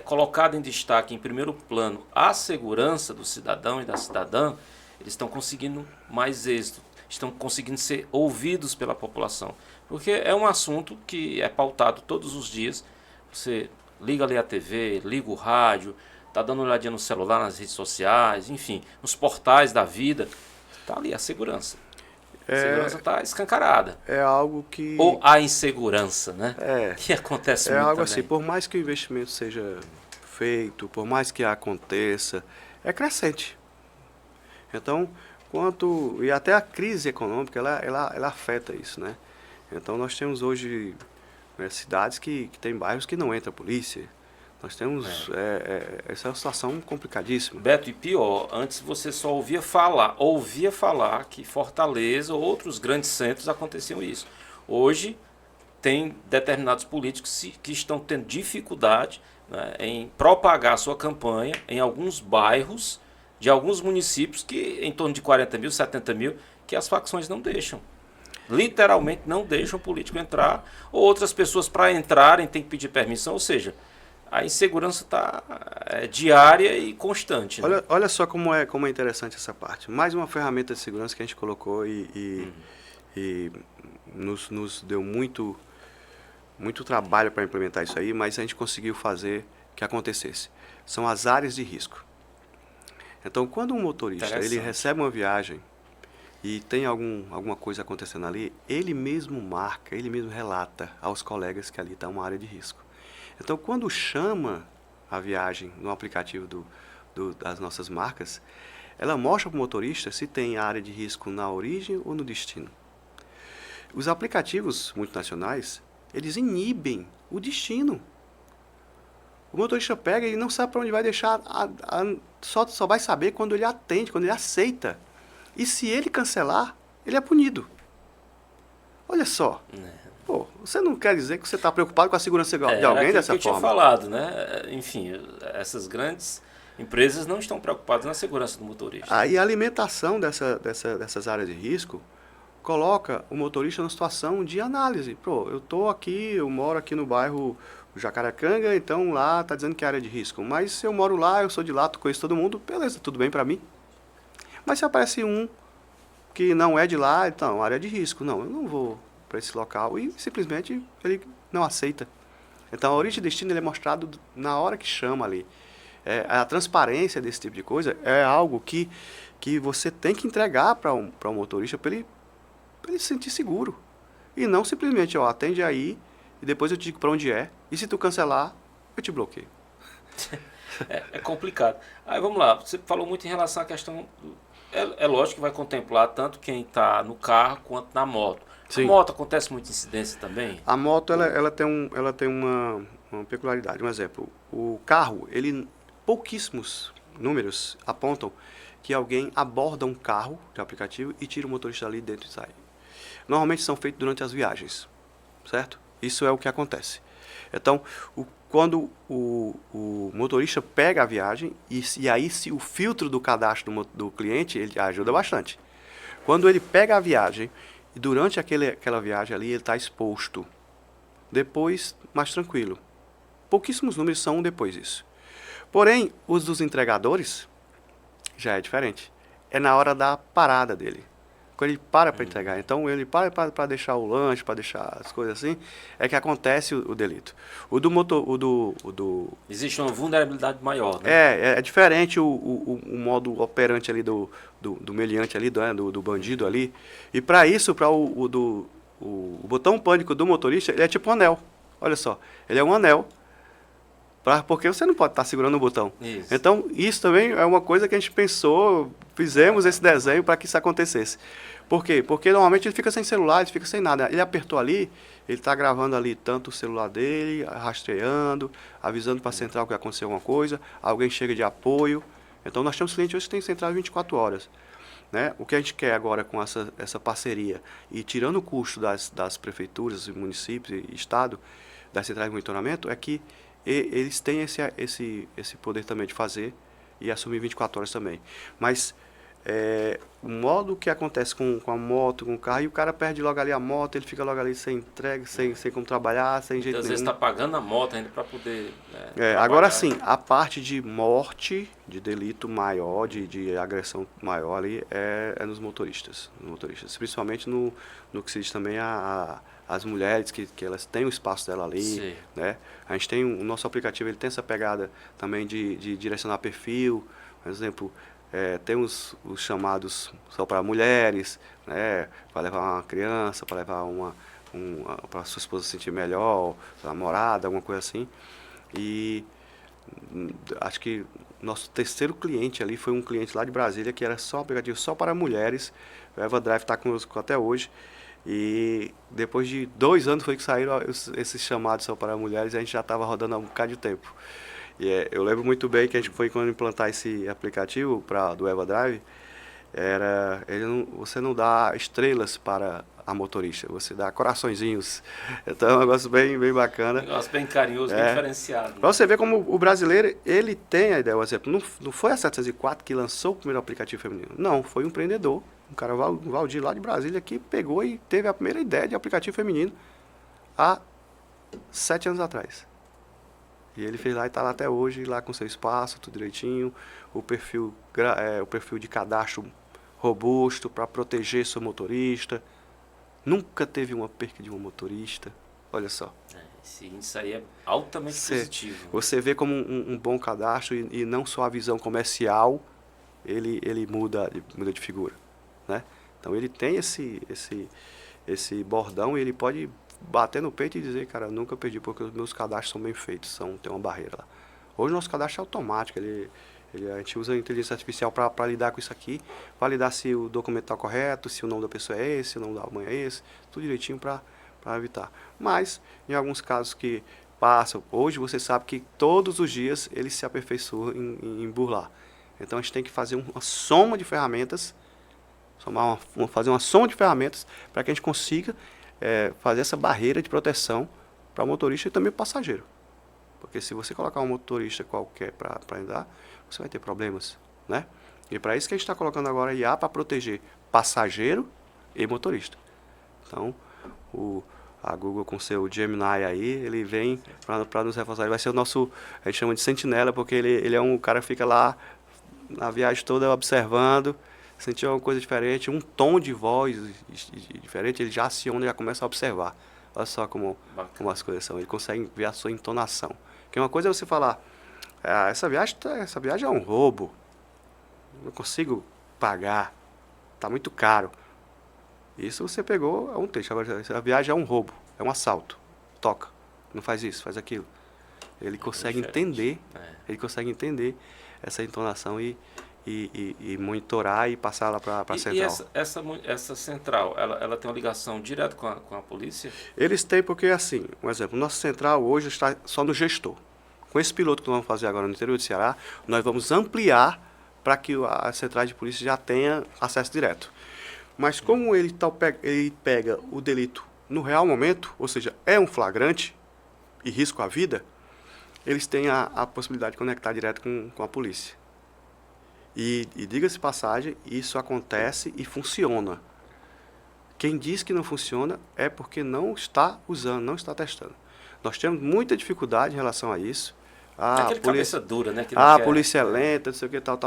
colocado em destaque, em primeiro plano, a segurança do cidadão e da cidadã, eles estão conseguindo mais êxito, estão conseguindo ser ouvidos pela população. Porque é um assunto que é pautado todos os dias. Você liga ali a TV, liga o rádio, está dando uma olhadinha no celular, nas redes sociais, enfim, nos portais da vida, está ali a segurança. A segurança está escancarada. É algo que... Ou a insegurança, né? Que acontece muito algo também. assim, por mais que o investimento seja feito, por mais que aconteça, é crescente. Então, e até a crise econômica, ela afeta isso, né? Então, nós temos hoje cidades que tem bairros que não entra polícia. Nós temos... essa é uma situação complicadíssima. Beto, e pior, antes você só ouvia falar que Fortaleza ou outros grandes centros aconteciam isso. Hoje, tem determinados políticos que estão tendo dificuldade, né, em propagar sua campanha em alguns bairros de alguns municípios que em torno de 40 mil, 70 mil, que as facções não deixam. Literalmente não deixam o político entrar, ou outras pessoas para entrarem têm que pedir permissão, ou seja, a insegurança está diária e constante. Né? Olha só como é interessante essa parte. Mais uma ferramenta de segurança que a gente colocou e nos deu muito trabalho para implementar isso aí, mas a gente conseguiu fazer que acontecesse. São as áreas de risco. Então, quando um motorista ele recebe uma viagem e tem alguma coisa acontecendo ali, ele mesmo marca, ele mesmo relata aos colegas que ali está uma área de risco. Então, quando chama a viagem no aplicativo das nossas marcas, ela mostra para o motorista se tem área de risco na origem ou no destino. Os aplicativos multinacionais, eles inibem o destino. O motorista pega e não sabe para onde vai deixar, só vai saber quando ele atende, quando ele aceita. E se ele cancelar, ele é punido. Olha só. Pô, você não quer dizer que você está preocupado com a segurança de alguém dessa forma? Eu tinha falado, né? Enfim, essas grandes empresas não estão preocupadas na segurança do motorista. Aí a alimentação dessas áreas de risco coloca o motorista numa situação de análise. Pô, eu moro aqui no bairro Jacarecanga, então lá está dizendo que é área de risco. Mas se eu moro lá, eu sou de lá, conheço todo mundo, beleza, tudo bem para mim. Mas se aparece um que não é de lá, então, área de risco. Não, eu não vou para esse local. E simplesmente ele não aceita. Então a origem e destino ele é mostrado na hora que chama ali. A transparência desse tipo de coisa é algo que você tem que entregar para um motorista para ele se sentir seguro. E não simplesmente, atende aí e depois eu te digo para onde é. E se tu cancelar, eu te bloqueio. É complicado. Aí vamos lá, você falou muito em relação à questão... É lógico que vai contemplar tanto quem está no carro quanto na moto. Sim. A moto acontece muita incidência também? A moto ela tem uma peculiaridade. Um exemplo, o carro, pouquíssimos números apontam que alguém aborda um carro de aplicativo e tira o motorista ali dentro e sai. Normalmente são feitos durante as viagens, certo? Isso é o que acontece. Então, quando o motorista pega a viagem, e aí se o filtro do cadastro do cliente, ele ajuda bastante. Quando ele pega a viagem, e durante aquela viagem ali, ele está exposto. Depois, mais tranquilo. Pouquíssimos números são depois disso. Porém, os dos entregadores, já é diferente. É na hora da parada dele. Quando ele para entregar. Então, ele para deixar o lanche, para deixar as coisas assim, é que acontece o delito. Existe uma vulnerabilidade maior, né? É diferente o modo operante ali do meliante ali, do bandido ali. E para isso, para o botão pânico do motorista, ele é tipo um anel. Olha só, ele é um anel. Porque você não pode estar segurando o botão. Isso. Então, isso também é uma coisa que a gente pensou, fizemos esse desenho para que isso acontecesse. Por quê? Porque normalmente ele fica sem celular, ele fica sem nada. Ele apertou ali, ele está gravando ali tanto o celular dele, rastreando, avisando para a central que aconteceu alguma coisa, alguém chega de apoio. Então, nós temos clientes hoje que tem central 24 horas. Né? O que a gente quer agora com essa parceria, e tirando o custo das prefeituras, municípios e estado, das centrais de monitoramento, é que eles têm esse poder também de fazer e assumir 24 horas também. Mas o modo que acontece com a moto, com o carro, e o cara perde logo ali a moto, ele fica logo ali sem entrega, sem como trabalhar, sem jeito nenhum. Às vezes está pagando a moto ainda para poder... agora sim, a parte de morte, de delito maior, de agressão maior ali, é nos motoristas. Principalmente no que se diz também as mulheres, que elas têm o espaço dela ali, né? A gente tem o nosso aplicativo, ele tem essa pegada também de direcionar perfil. Por exemplo, tem os chamados só para mulheres, né? Para levar uma criança, para levar para a sua esposa se sentir melhor, namorada, alguma coisa assim. E acho que nosso terceiro cliente ali foi um cliente lá de Brasília, que era só um aplicativo só para mulheres. O EvaDrive está conosco até hoje. E depois de 2 anos foi que saíram esses chamados só para mulheres, e a gente já estava rodando há um bocado de tempo. E eu lembro muito bem que a gente foi, quando implantar esse aplicativo do EvaDrive, Você não dá estrelas para a motorista, você dá coraçõezinhos. Então é um negócio bem bacana. Um negócio bem carinhoso, bem diferenciado. Para você ver como o brasileiro, ele tem a ideia, por exemplo, não foi a 704 que lançou o primeiro aplicativo feminino. Não, foi um empreendedor, um cara, um Valdir lá de Brasília, que pegou e teve a primeira ideia de aplicativo feminino há 7 anos atrás. E ele fez lá e está lá até hoje, lá com seu espaço, tudo direitinho, o perfil de cadastro robusto para proteger seu motorista. Nunca teve uma perca de um motorista. Olha só. Sim, isso aí é altamente positivo. Você vê como um bom cadastro e não só a visão comercial, ele muda de figura, né? Então ele tem esse bordão e ele pode bater no peito e dizer, cara, nunca perdi porque os meus cadastros são bem feitos, tem uma barreira lá. Hoje o nosso cadastro é automático, a gente usa a inteligência artificial para lidar com isso aqui, validar se o documento está correto, se o nome da pessoa é esse, se o nome da mãe é esse, tudo direitinho para evitar. Mas, em alguns casos que passam, hoje você sabe que todos os dias ele se aperfeiçoa em burlar. Então a gente tem que fazer uma soma de ferramentas, fazer uma soma de ferramentas para que a gente consiga fazer essa barreira de proteção para o motorista e também para o passageiro. Porque se você colocar um motorista qualquer para andar, você vai ter problemas, né? E para isso que a gente está colocando agora a IA para proteger passageiro e motorista. Então, a Google com seu Gemini aí, ele vem para nos reforçar. Ele vai ser o nosso, a gente chama de sentinela, porque ele é um cara que fica lá na viagem toda observando, sentiu alguma coisa diferente, um tom de voz diferente, ele já aciona, já começa a observar. Olha só como as coisas são. Ele consegue ver a sua entonação. Porque uma coisa é você falar, essa viagem é um roubo, não consigo pagar, está muito caro. Isso você pegou a um trecho. Agora, a viagem é um roubo, é um assalto. Toca, não faz isso, faz aquilo. Ele consegue entender, essa entonação e monitorar e passar lá para a central. E essa central, ela tem uma ligação direta com a polícia? Eles têm porque, assim, um exemplo, nossa central hoje está só no gestor. Com esse piloto que nós vamos fazer agora no interior do Ceará, nós vamos ampliar para que a central de polícia já tenha acesso direto. Mas como ele pega o delito no real momento, ou seja, é um flagrante e risco à vida, eles têm a possibilidade de conectar direto com a polícia. E diga-se passagem, isso acontece e funciona. Quem diz que não funciona é porque não está usando, não está testando. Nós temos muita dificuldade em relação a isso. Aquele cabeça dura, né? Que a polícia é lenta, não sei o que, tal.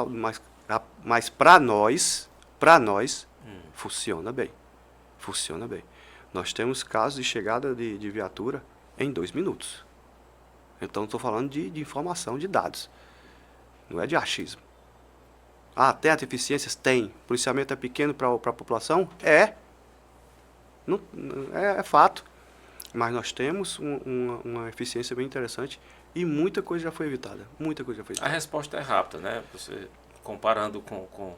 Mas para nós, funciona bem. Funciona bem. Nós temos casos de chegada de viatura em 2 minutos. Então, estou falando de informação, de dados. Não é de achismo. Tem deficiências? Tem. Policiamento é pequeno para a população? Não, é fato. Mas nós temos uma eficiência bem interessante e muita coisa já foi evitada. A resposta é rápida, né? Você comparando com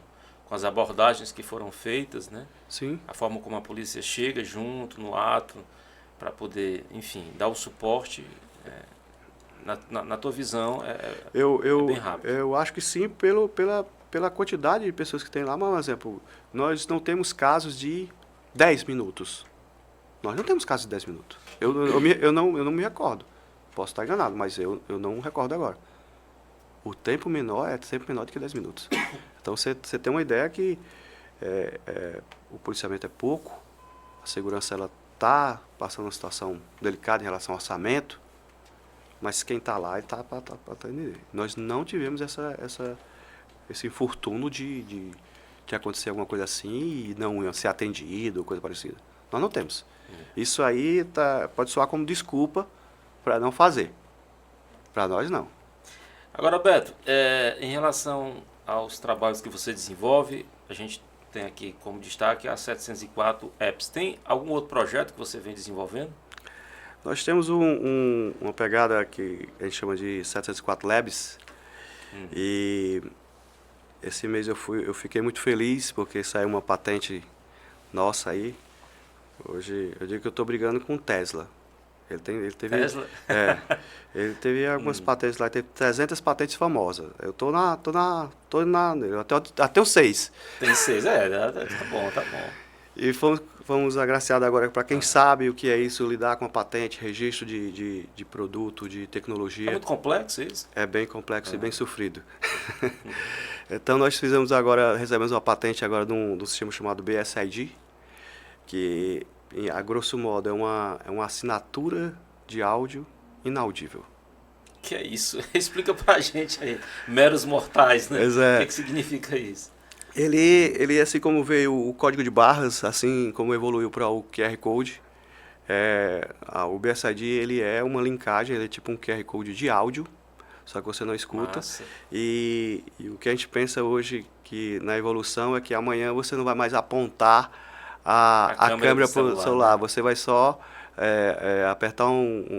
as abordagens que foram feitas, né? Sim. A forma como a polícia chega junto, no ato, para poder, enfim, dar o suporte. Na tua visão, é bem rápido. Eu acho que sim, pela quantidade de pessoas que tem lá. Mas, por exemplo, nós não temos casos de 10 minutos. Nós não temos casos de 10 minutos. Eu não me recordo. Posso estar enganado, mas eu não recordo agora. O tempo menor é sempre menor do que 10 minutos. Então, você tem uma ideia que o policiamento é pouco, a segurança está passando uma situação delicada em relação ao orçamento, mas quem está lá está para atender. Nós não tivemos esse infortúnio de acontecer alguma coisa assim e não ser atendido, coisa parecida. Nós não temos. Isso aí pode soar como desculpa para não fazer. Para nós, não. Agora, Beto, em relação aos trabalhos que você desenvolve, a gente tem aqui como destaque a 704 Apps. Tem algum outro projeto que você vem desenvolvendo? Nós temos uma pegada que a gente chama de 704 Labs. E esse mês eu fiquei muito feliz porque saiu uma patente nossa aí. Hoje eu digo que eu estou brigando com Tesla. Ele teve, Tesla? ele teve algumas patentes lá, teve 300 patentes famosas. Eu tô até os 6. Tem 6, tá bom, tá bom. E fomos agraciados agora para quem sabe o que é isso, lidar com a patente, registro de produto, de É tecnologia. muito complexo isso? É bem complexo e bem sofrido. Então nós recebemos uma patente agora de um sistema chamado BSID, que a grosso modo é uma assinatura de áudio inaudível. Que é isso? Explica pra gente aí, meros mortais, né? Pois é. O que significa isso? Ele, assim como veio o código de barras, assim como evoluiu para o QR Code, o BSID ele é uma linkagem, ele é tipo um QR Code de áudio, só que você não escuta. Massa. E o que a gente pensa hoje que na evolução é que amanhã você não vai mais apontar a câmera para o celular, né? Você vai só apertar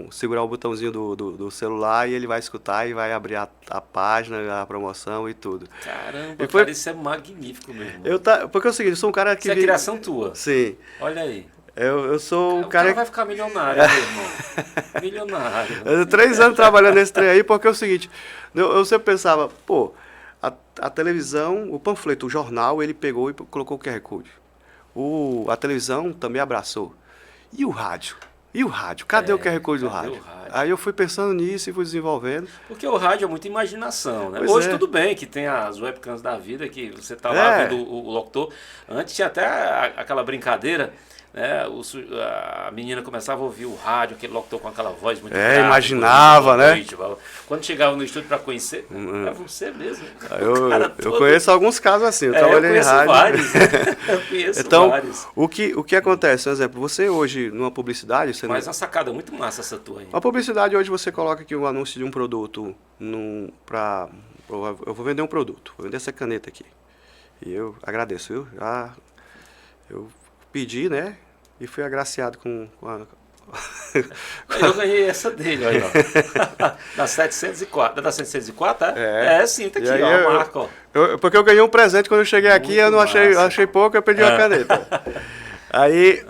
segurar o botãozinho do celular e ele vai escutar e vai abrir a página, a promoção e tudo. Caramba, cara, isso é magnífico mesmo. Porque é o seguinte, eu sou um cara que... Isso é criação tua? Sim. Olha aí. Eu sou um O cara... cara vai ficar milionário, meu irmão. Milionário. Eu 3 anos trabalhando nesse trem aí, porque é o seguinte, eu sempre pensava, pô, a televisão, o panfleto, o jornal, ele pegou e colocou o QR Code. A televisão também abraçou. E o rádio? Cadê o QR Code do rádio? Aí eu fui pensando nisso e fui desenvolvendo. Porque o rádio é muita imaginação, né? Pois Hoje é. tudo bem que tem as webcams da vida, que você tá lá vendo o locutor. Antes tinha até aquela brincadeira, né? A menina começava a ouvir o rádio, aquele locutor com aquela voz muito grave, imaginava, né? Noite, quando chegava no estúdio para conhecer, é você mesmo. Eu conheço alguns casos assim, eu trabalhei em rádio. Vários, né? Eu conheço então, vários. O que acontece, por exemplo, você hoje numa publicidade... Mas uma sacada muito massa essa tua aí. Uma publicidade hoje você coloca aqui um anúncio de um produto eu vou vender um produto, vou vender essa caneta aqui. E eu agradeço, viu? Eu pedi, né? E fui agraciado com a... Eu ganhei essa dele, aí, ó. Da 704. Da 704, é? Sim, tá aqui, ó, a marca, ó. Porque eu ganhei um presente quando eu cheguei aqui, eu não achei pouco, eu pedi uma caneta. Aí,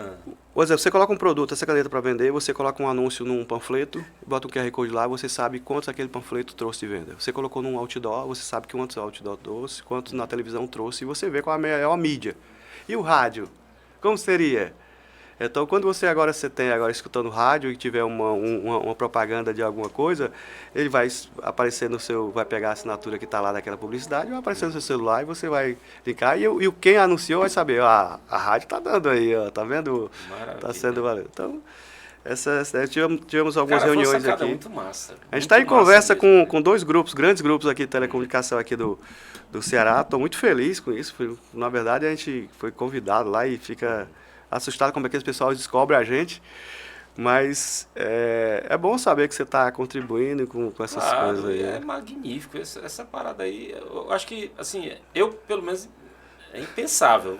por exemplo, você coloca um produto, essa caneta para vender, você coloca um anúncio num panfleto, bota um QR Code lá, você sabe quantos aquele panfleto trouxe de venda. Você colocou num outdoor, você sabe quantos outdoor trouxe, quantos na televisão trouxe, e você vê qual é a mídia. E o rádio? Como seria? Então, quando você tem escutando rádio e tiver uma propaganda de alguma coisa, ele vai aparecer vai pegar a assinatura que está lá daquela publicidade, vai aparecer no seu celular e você vai linkar. E quem anunciou vai saber, a rádio está dando aí, ó, tá vendo? Está sendo valendo. Então, tivemos algumas reuniões aqui. Muito massa. A gente está em conversa com 2 grupos, grandes grupos aqui de telecomunicação aqui do Ceará. Estou muito feliz com isso. Na verdade, a gente foi convidado lá e fica assustado como é que os pessoal descobrem a gente, mas é bom saber que você está contribuindo com essas coisas aí. É magnífico, essa parada aí, eu acho que, assim, eu pelo menos, é impensável,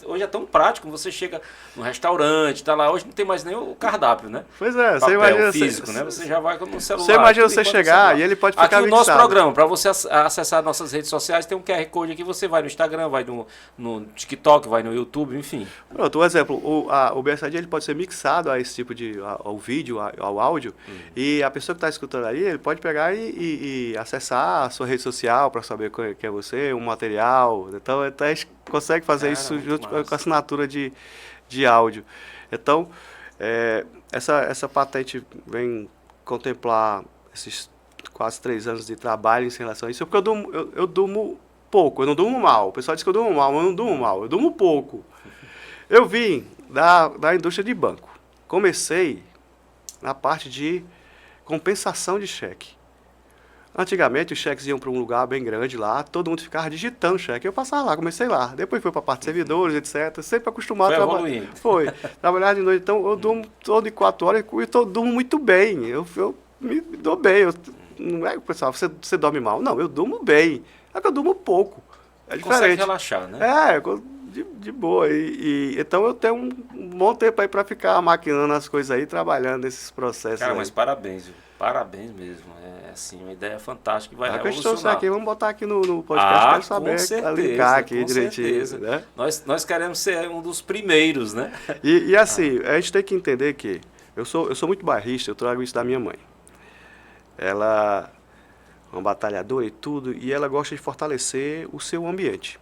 hoje é tão prático, você chega no restaurante, tá lá, hoje não tem mais nem o cardápio, né? Pois é, papel você imagina... físico, né? Você já vai no celular. Você imagina você chegar e ele pode ficar aqui o nosso programa, para você acessar nossas redes sociais, tem um QR Code aqui, você vai no Instagram, vai no TikTok, vai no YouTube, enfim. Pronto, um exemplo, o BSID ele pode ser mixado a esse tipo ao vídeo, ao áudio, e a pessoa que está escutando aí, ele pode pegar e acessar a sua rede social para saber quem é você, um material, então a gente consegue fazer isso junto com a assinatura de áudio. Então, essa patente vem contemplar esses quase 3 anos de trabalho em relação a isso, porque eu durmo pouco, eu não durmo mal. O pessoal diz que eu durmo mal, mas eu não durmo mal, eu durmo pouco. Eu vim da indústria de banco. Comecei na parte de compensação de cheque. Antigamente, os cheques iam para um lugar bem grande lá, todo mundo ficava digitando cheque. Eu passava lá, comecei lá. Depois fui para a parte de servidores, etc. Sempre acostumado a trabalhar. Trabalhar de noite. Então, eu durmo todo de 4 horas e durmo muito bem. Eu me dou bem. Não é, pessoal, você dorme mal. Não, eu durmo bem. É que eu durmo pouco. É diferente. Consegue relaxar, né? De boa. Então, eu tenho um bom tempo aí para ficar maquinando as coisas aí, trabalhando nesses processos. Cara, aí. Mas parabéns, viu? Parabéns mesmo. É assim, uma ideia fantástica que vai revolucionar. Aqui, vamos botar aqui no podcast para saber, com certeza, linkar aqui com direitinho. Certeza. Né? Nós queremos ser um dos primeiros, né? E assim, a gente tem que entender que Eu sou muito bairrista, eu trago isso da minha mãe. Ela é uma batalhadora e tudo, e ela gosta de fortalecer o seu ambiente.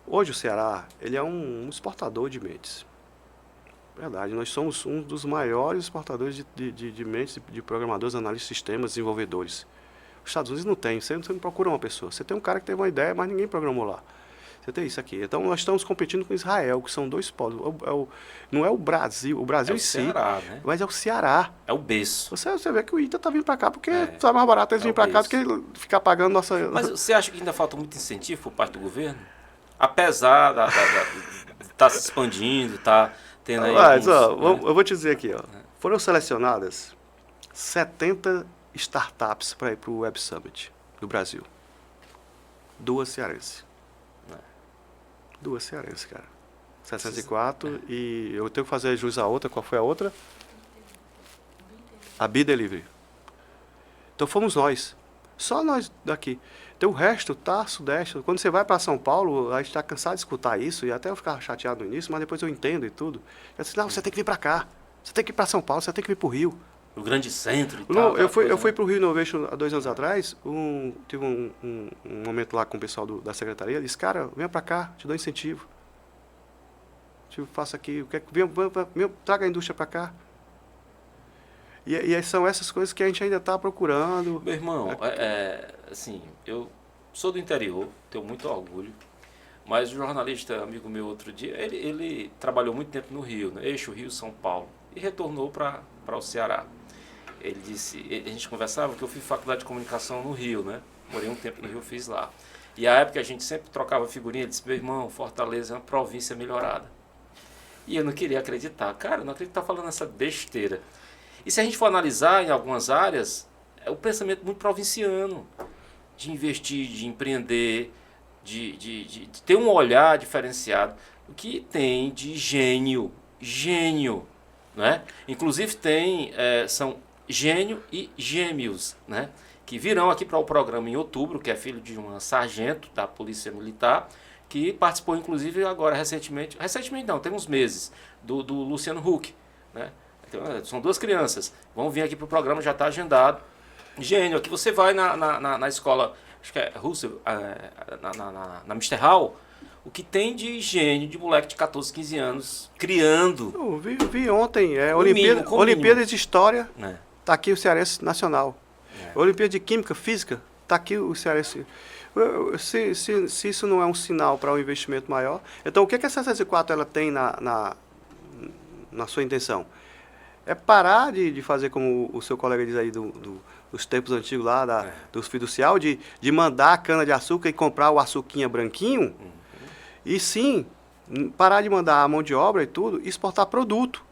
Hoje o Ceará, ele é um exportador de mentes. Verdade, nós somos um dos maiores exportadores de mentes, de programadores, analistas de sistemas, desenvolvedores. Os Estados Unidos não tem, você não procura uma pessoa. Você tem um cara que teve uma ideia, mas ninguém programou lá. Você tem isso aqui. Então nós estamos competindo com Israel, que são dois polos. Não é o Brasil em si, Ceará, né? mas é o Ceará. É o berço. Você vê que o ITA está vindo para cá porque está mais barato eles virem para cá do que ficar pagando nossa... Mas você acha que ainda falta muito incentivo por parte do governo? Apesar de estar se expandindo, tá tendo aí Mas, alguns, né? eu vou te dizer aqui, foram selecionadas 70 startups para ir para o Web Summit do Brasil. 2 cearenses. Duas cearenses, cara. 704 e eu tenho que fazer jus a outra. Qual foi a outra? A Be Delivery. Então fomos nós. Só nós daqui. Então o resto tá sudeste. Quando você vai para São Paulo, a gente está cansado de escutar isso e até eu ficava chateado no início, mas depois eu entendo e tudo. Eu disse, não, você tem que vir para cá. Você tem que ir para São Paulo, você tem que vir para o Rio. O grande centro e Não, tal. eu fui para o Rio Innovation há 2 anos atrás, tive um momento lá com o pessoal da secretaria, disse, cara, venha para cá, te dou incentivo. Faça aqui, traga a indústria para cá. E são essas coisas que a gente ainda está procurando. Meu irmão, assim, eu sou do interior, tenho muito orgulho, mas o jornalista, amigo meu, outro dia, ele trabalhou muito tempo no Rio, né, eixo Rio-São Paulo, e retornou para o Ceará. Ele disse, a gente conversava que eu fiz faculdade de comunicação no Rio, né? Morei um tempo no Rio, fiz lá. E a época a gente sempre trocava figurinha, ele disse, meu irmão, Fortaleza é uma província melhorada. E eu não queria acreditar. Cara, eu não acredito que tá falando essa besteira. E se a gente for analisar em algumas áreas, é o pensamento muito provinciano, de investir, de empreender, de ter um olhar diferenciado. O que tem de gênio, né? Inclusive são gênio e gêmeos, né? Que virão aqui para o programa em outubro, que é filho de uma sargento da Polícia Militar, que participou inclusive agora recentemente não, tem uns meses, do Luciano Huck, né? Então, são 2 crianças, vão vir aqui para o programa, já está agendado. Gênio, aqui você vai na escola, acho que é Russell, na Mister Hall, o que tem de gênio, de moleque de 14, 15 anos, criando. Eu vi ontem, mínimo. Olimpíadas de História, Né? tá aqui o Cearense Nacional. Olimpíada de Química, Física, tá aqui o Cearense. Se isso não é um sinal para um investimento maior, então o que a 704 ela tem na sua intenção? É parar de fazer como o seu colega diz aí dos tempos antigos lá, dos fiducial, de mandar a cana-de-açúcar e comprar o açuquinha branquinho, e sim, parar de mandar a mão de obra e tudo, e exportar produto.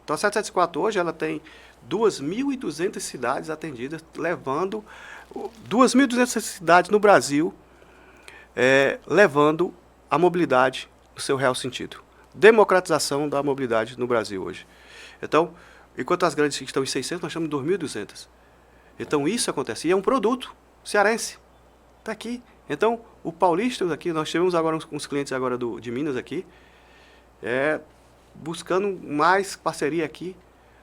Então a 704 hoje ela tem 2.200 cidades atendidas, levando 2.200 cidades no Brasil, levando a mobilidade no seu real sentido. Democratização da mobilidade no Brasil hoje. Então, enquanto as grandes estão em 600, nós estamos em 2.200. Então, isso acontece. E é um produto cearense. Está aqui. Então, o paulista aqui, nós tivemos agora uns clientes agora de Minas aqui, buscando mais parceria aqui.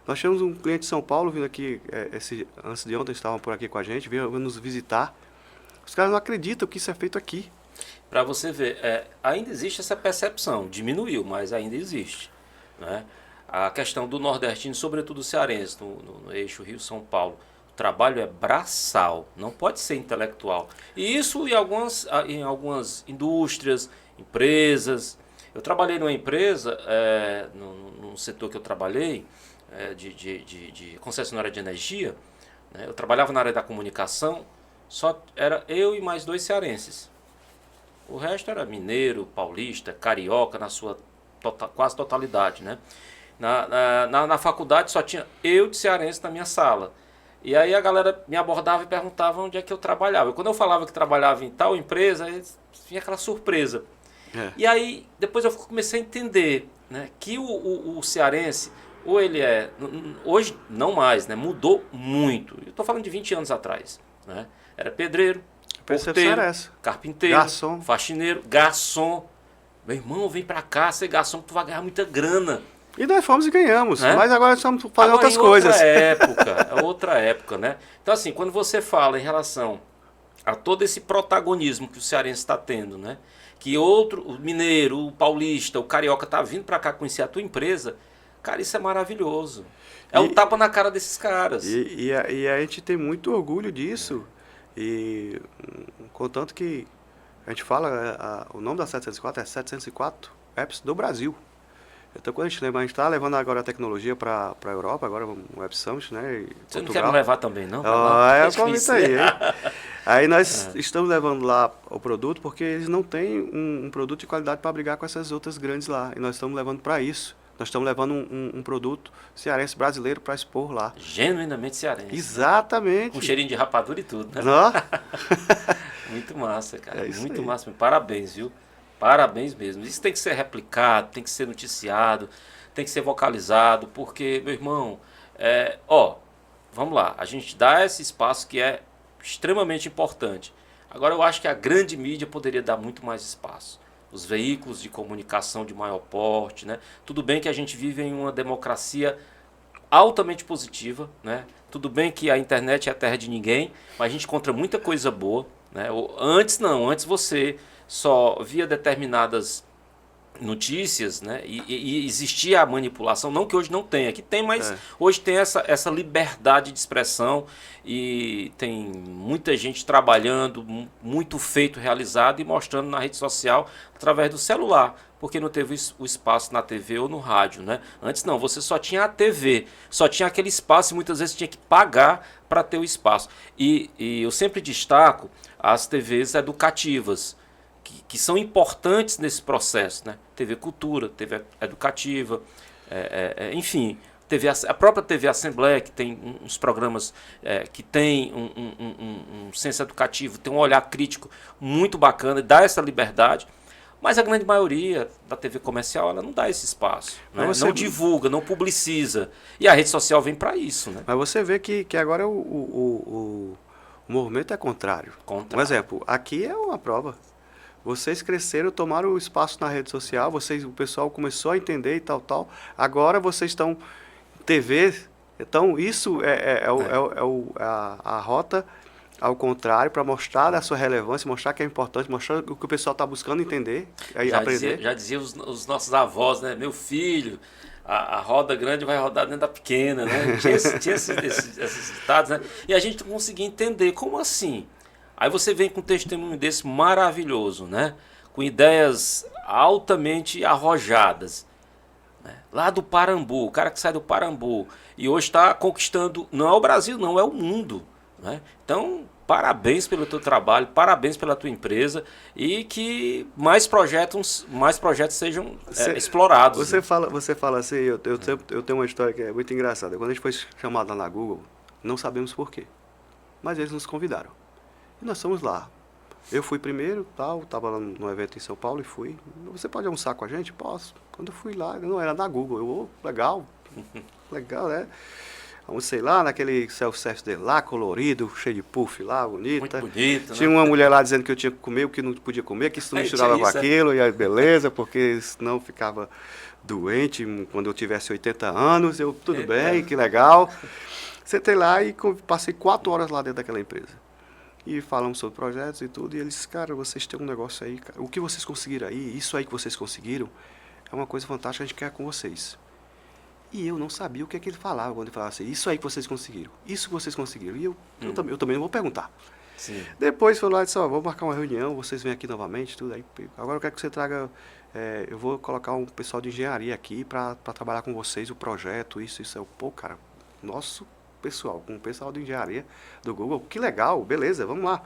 Nós tivemos um cliente de São Paulo vindo aqui, antes de ontem, estavam por aqui com a gente, veio nos visitar. Os caras não acreditam que isso é feito aqui. Para você ver, ainda existe essa percepção, diminuiu, mas ainda existe, né? A questão do nordestino, sobretudo o cearense, no eixo Rio-São Paulo, o trabalho é braçal, não pode ser intelectual. E isso em algumas indústrias, empresas. Eu trabalhei numa empresa, num setor que eu trabalhei, de concessionária de energia, né? Eu trabalhava na área da comunicação, só era eu e mais 2 cearenses. O resto era mineiro, paulista, carioca, na sua quase totalidade, né? Na faculdade só tinha eu de cearense na minha sala. E aí a galera me abordava e perguntava onde é que eu trabalhava. E quando eu falava que trabalhava em tal empresa, vinha aquela surpresa. E aí depois eu comecei a entender, né, que o cearense, ou ele hoje não mais, né, mudou muito. Eu estou falando de 20 anos atrás, né? Era pedreiro, porteiro, carpinteiro, faxineiro, garçom. Meu irmão, vem pra cá, ser garçom, que tu vai ganhar muita grana. E nós fomos e ganhamos, né? mas agora estamos fazendo Agora, outras em coisas. outra época, né? Então, assim, quando você fala em relação a todo esse protagonismo que o cearense está tendo, né? Que outro, o mineiro, o paulista, o carioca tá vindo para cá conhecer a tua empresa, cara, isso é maravilhoso. É um E, tapa na cara desses caras. e a gente tem muito orgulho disso. E contanto que a gente fala, o nome da 704 é 704 apps do Brasil. Então, quando a gente leva, a gente está levando agora a tecnologia para a Europa, agora o Web Summit, né? E Você não quer Portugal. me levar também, não? É o convite aí, hein? Aí nós estamos levando lá o produto porque eles não têm um produto de qualidade para brigar com essas outras grandes lá. E nós estamos levando para isso. Nós estamos levando um produto cearense brasileiro para expor lá. Genuinamente cearense. Exatamente. Com cheirinho de rapadura e tudo, né? Não? Muito massa, cara. É isso Muito aí. massa. Parabéns, viu? Parabéns mesmo. Isso tem que ser replicado, tem que ser noticiado, tem que ser vocalizado, porque, meu irmão, vamos lá, a gente dá esse espaço que é extremamente importante. Agora eu acho que a grande mídia poderia dar muito mais espaço. Os veículos de comunicação de maior porte, né? Tudo bem que a gente vive em uma democracia altamente positiva, né? Tudo bem que a internet é a terra de ninguém, mas a gente encontra muita coisa boa, né? Antes não, antes você só via determinadas notícias, né? E existia a manipulação, não que hoje não tenha, que tem, mas hoje tem essa liberdade de expressão e tem muita gente trabalhando, muito feito realizado e mostrando na rede social através do celular, porque não teve o espaço na TV ou no rádio, né? Antes não, você só tinha a TV, só tinha aquele espaço e muitas vezes tinha que pagar para ter o espaço. E eu sempre destaco as TVs educativas, que são importantes nesse processo, né? TV Cultura, TV Educativa, enfim, a própria TV Assembleia, que tem uns programas que tem um senso educativo, tem um olhar crítico muito bacana, dá essa liberdade, mas a grande maioria da TV comercial ela não dá esse espaço, né? Não divulga, não publiciza, e a rede social vem para isso, né? Mas você vê que agora o movimento é contrário. Um exemplo, aqui é uma prova. Vocês cresceram, tomaram o espaço na rede social, o pessoal começou a entender e tal. Agora vocês estão em TV, então isso a rota ao contrário para mostrar a sua relevância, mostrar que é importante, mostrar o que o pessoal está buscando entender, aprender. Já dizia os nossos avós, né? Meu filho, a roda grande vai rodar dentro da pequena, né? Tinha esses ditados, né? E a gente não conseguia entender, como assim? Aí você vem com um testemunho desse maravilhoso, né? Com ideias altamente arrojadas, né? Lá do Parambu, o cara que sai do Parambu e hoje está conquistando, não é o Brasil não, é o mundo, né? Então, parabéns pelo teu trabalho, parabéns pela tua empresa e que mais projetos sejam explorados. Você fala assim, eu tenho uma história que é muito engraçada. Quando a gente foi chamado lá na Google, não sabemos por quê, mas eles nos convidaram. E nós fomos lá. Eu fui primeiro, estava lá num evento em São Paulo e fui. Você pode almoçar com a gente? Posso. Quando eu fui lá, não era na Google. Legal, né? Almocei lá, naquele self-service dele lá, colorido, cheio de puff lá, bonita. Muito bonito, Tinha uma mulher lá dizendo que eu tinha que comer o que não podia comer, que isso não misturava com aquilo, e aí beleza, porque senão ficava doente quando eu tivesse 80 anos. Tudo bem, que legal. Sentei lá e passei 4 horas lá dentro daquela empresa. E falamos sobre projetos e tudo, e eles disseram, cara, vocês têm um negócio aí, cara. O que vocês conseguiram aí, isso aí que vocês conseguiram, é uma coisa fantástica, a gente quer com vocês. E eu não sabia o que é que ele falava quando ele falava assim, isso aí que vocês conseguiram, isso que vocês conseguiram. E eu também não vou perguntar. Sim. Depois foi lá e disse, vou marcar uma reunião, vocês vêm aqui novamente, tudo aí. Agora eu quero que você traga, eu vou colocar um pessoal de engenharia aqui para trabalhar com vocês, o projeto, isso. Pô, cara, nosso pessoal, com o pessoal de engenharia do Google, que legal, beleza, vamos lá.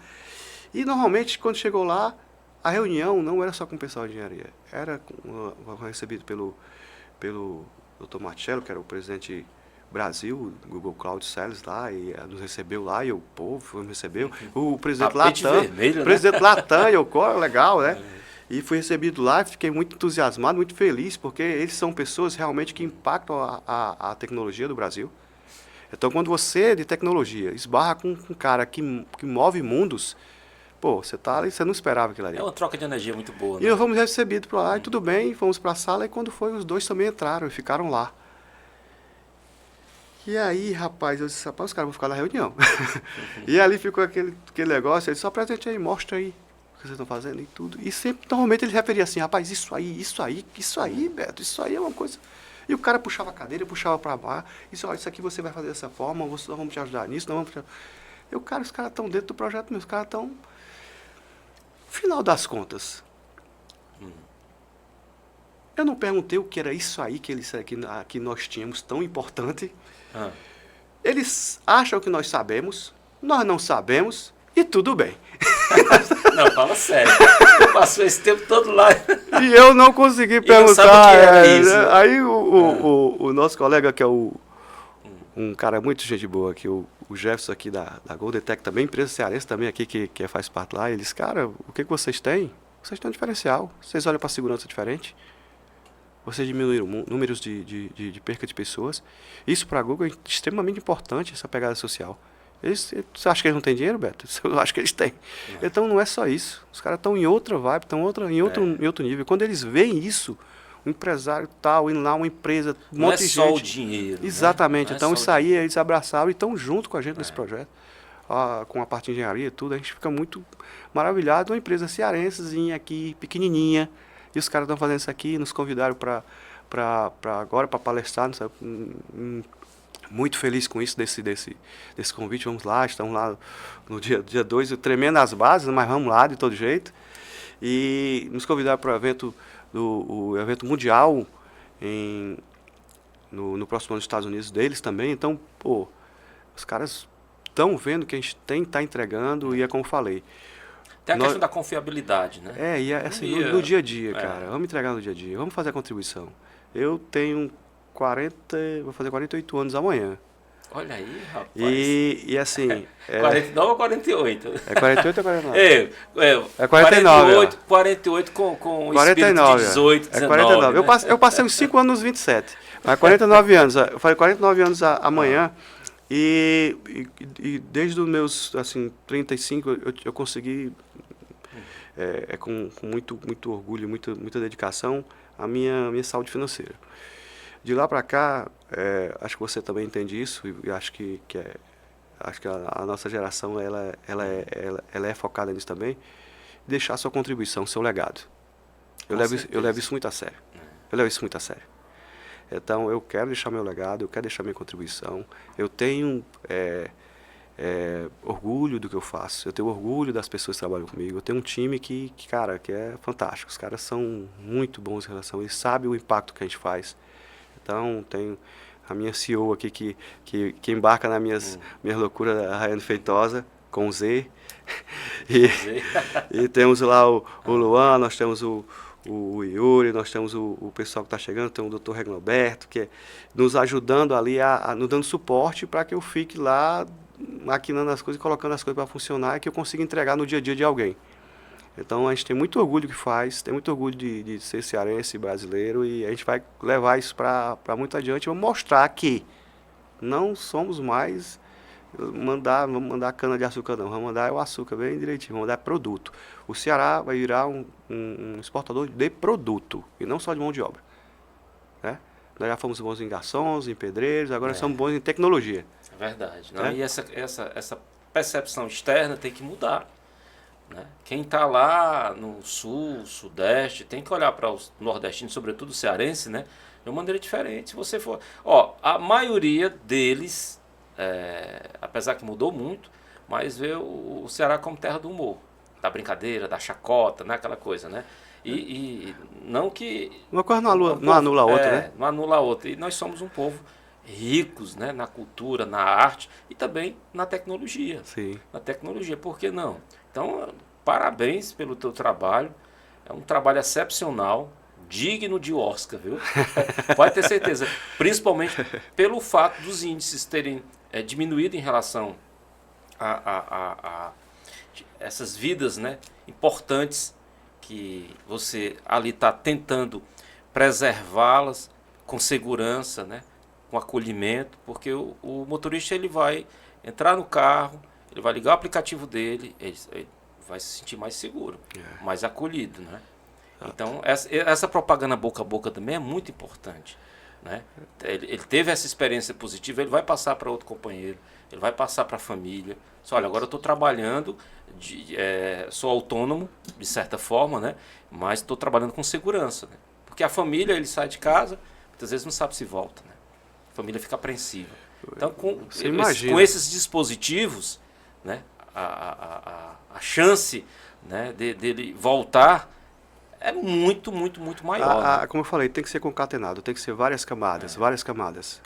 E normalmente, quando chegou lá, a reunião não era só com o pessoal de engenharia, era recebido pelo Dr. Marcello, que era o presidente Brasil, Google Cloud Sales lá, e nos recebeu lá, e o povo me recebeu. O presidente Latam, vermelho, presidente Latam, e eu, legal, né? E fui recebido lá, fiquei muito entusiasmado, muito feliz, porque eles são pessoas realmente que impactam a tecnologia do Brasil. Então, quando você, de tecnologia, esbarra com um cara que move mundos, Pô, você tá ali, você não esperava aquilo ali. É uma troca de energia muito boa, E né? nós fomos recebidos para lá, e tudo bem, fomos para a sala, e quando foi, os dois também entraram e ficaram lá. E aí, rapaz, eu disse, rapaz, os caras vão ficar na reunião. E ali ficou aquele negócio, ele disse, só presente aí, mostra aí o que vocês estão fazendo e tudo. E sempre, normalmente, ele referia assim, rapaz, isso aí, Beto, isso aí é uma coisa... E o cara puxava a cadeira, puxava para baixo, e disse, olha, isso aqui você vai fazer dessa forma, nós vamos te ajudar nisso, nós vamos te... Eu, cara, os caras estão dentro do projeto mesmo, os caras estão... Final das contas, eu não perguntei o que era isso aí que nós tínhamos tão importante. Ah. Eles acham que nós sabemos, nós não sabemos, e tudo bem. Não, fala sério. Você passou esse tempo todo lá. E eu não consegui E não sabe o perguntar. que era isso. Aí o nosso colega, que é um cara muito gente boa aqui, o Jefferson aqui da Golden Tech, também, empresa cearense também aqui, que faz parte lá, ele disse, cara, o que vocês têm? Vocês têm um diferencial. Vocês olham para a segurança diferente. Vocês diminuíram números de perca de pessoas. Isso para a Google é extremamente importante, essa pegada social. Você acha que eles não têm dinheiro, Beto? Eu acho que eles têm. Então não é só isso. Os caras estão em outra vibe, estão em outro nível. Quando eles veem isso, um empresário tal, indo lá, uma empresa, um Não monte é de só gente. o dinheiro. Exatamente. Né? Então isso aí, eles abraçaram e estão junto com a gente nesse projeto. Com a parte de engenharia e tudo. A gente fica muito maravilhado. Uma empresa cearensezinha aqui, pequenininha. E os caras estão fazendo isso aqui, nos convidaram para agora, para palestrar. Não sabe? Muito feliz com isso, desse convite. Vamos lá, estamos lá no dia 2, tremendo as bases, mas vamos lá de todo jeito. E nos convidaram para o evento mundial no próximo ano dos Estados Unidos deles também. Então, pô, os caras estão vendo que a gente está entregando e é como falei. Tem a questão da confiabilidade, né? E assim, no dia a dia, cara. Vamos entregar no dia a dia, vamos fazer a contribuição. Eu tenho vou fazer 48 anos amanhã. Olha aí, rapaz. E assim... 49 ou 48? É 48 ou 49? É 49. 48 com o 49, espírito de 18, 19. É 49. Né? Eu passei uns 5 anos nos 27. Mas 49 anos. Eu falei 49 anos amanhã. E desde os meus 35 eu consegui, com muito orgulho, muita dedicação, a minha saúde financeira. De lá para cá, acho que você também entende isso, e acho que a nossa geração ela é focada nisso também, deixar sua contribuição, seu legado. Eu levo isso muito a sério. Eu levo isso muito a sério. Então, eu quero deixar meu legado, eu quero deixar minha contribuição. Eu tenho orgulho do que eu faço. Eu tenho orgulho das pessoas que trabalham comigo. Eu tenho um time que é fantástico. Os caras são muito bons em relação. Eles sabem o impacto que a gente faz. Então, tenho a minha CEO aqui que embarca nas minhas loucuras, a Rayane Feitosa, com o Z. E temos lá o Luan, nós temos o Yuri, nós temos o pessoal que está chegando, tem o Dr. Regnoberto, que é nos ajudando ali, nos dando suporte para que eu fique lá maquinando as coisas, colocando as coisas para funcionar e que eu consiga entregar no dia a dia de alguém. Então a gente tem muito orgulho do que faz, tem muito orgulho de ser cearense, brasileiro, e a gente vai levar isso para muito adiante. Vamos mostrar que não somos mais vamos mandar cana de açúcar não, vamos mandar o açúcar bem direitinho, vamos mandar produto. O Ceará vai virar um exportador de produto e não só de mão de obra, né? Nós já fomos bons em garçons, em pedreiros, agora somos bons em tecnologia. É verdade. Né? E essa percepção externa tem que mudar. Né? Quem está lá no sul, sudeste, tem que olhar para os nordestinos, sobretudo o cearense, né? De uma maneira diferente. Se você for... a maioria deles... apesar que mudou muito, mas vê o Ceará como terra do humor, da brincadeira, da chacota, né, aquela coisa, né? E não que... Uma coisa não anula a outra, né? Não anula a outra. E nós somos um povo ricos, né, na cultura, na arte e também na tecnologia. Sim. Na tecnologia, por que não? Então, parabéns pelo teu trabalho. É um trabalho excepcional, digno de Oscar, viu? Pode ter certeza. Principalmente pelo fato dos índices terem diminuído em relação a essas vidas, né, importantes que você ali está tentando preservá-las com segurança, né, com acolhimento, porque o motorista ele vai entrar no carro, ele vai ligar o aplicativo dele, vai se sentir mais seguro, mais acolhido, né? Então, essa propaganda boca a boca também é muito importante, né? Ele teve essa experiência positiva, ele vai passar para outro companheiro, ele vai passar para a família. Só, olha, agora eu estou trabalhando, sou autônomo, de certa forma, né? Mas estou trabalhando com segurança, né? Porque a família, ele sai de casa, muitas vezes não sabe se volta, né? A família fica apreensiva. Então, com esses dispositivos, né? A chance, né, dele voltar é muito, muito, muito maior. Né? Como eu falei, tem que ser concatenado, tem que ser várias camadas, várias camadas.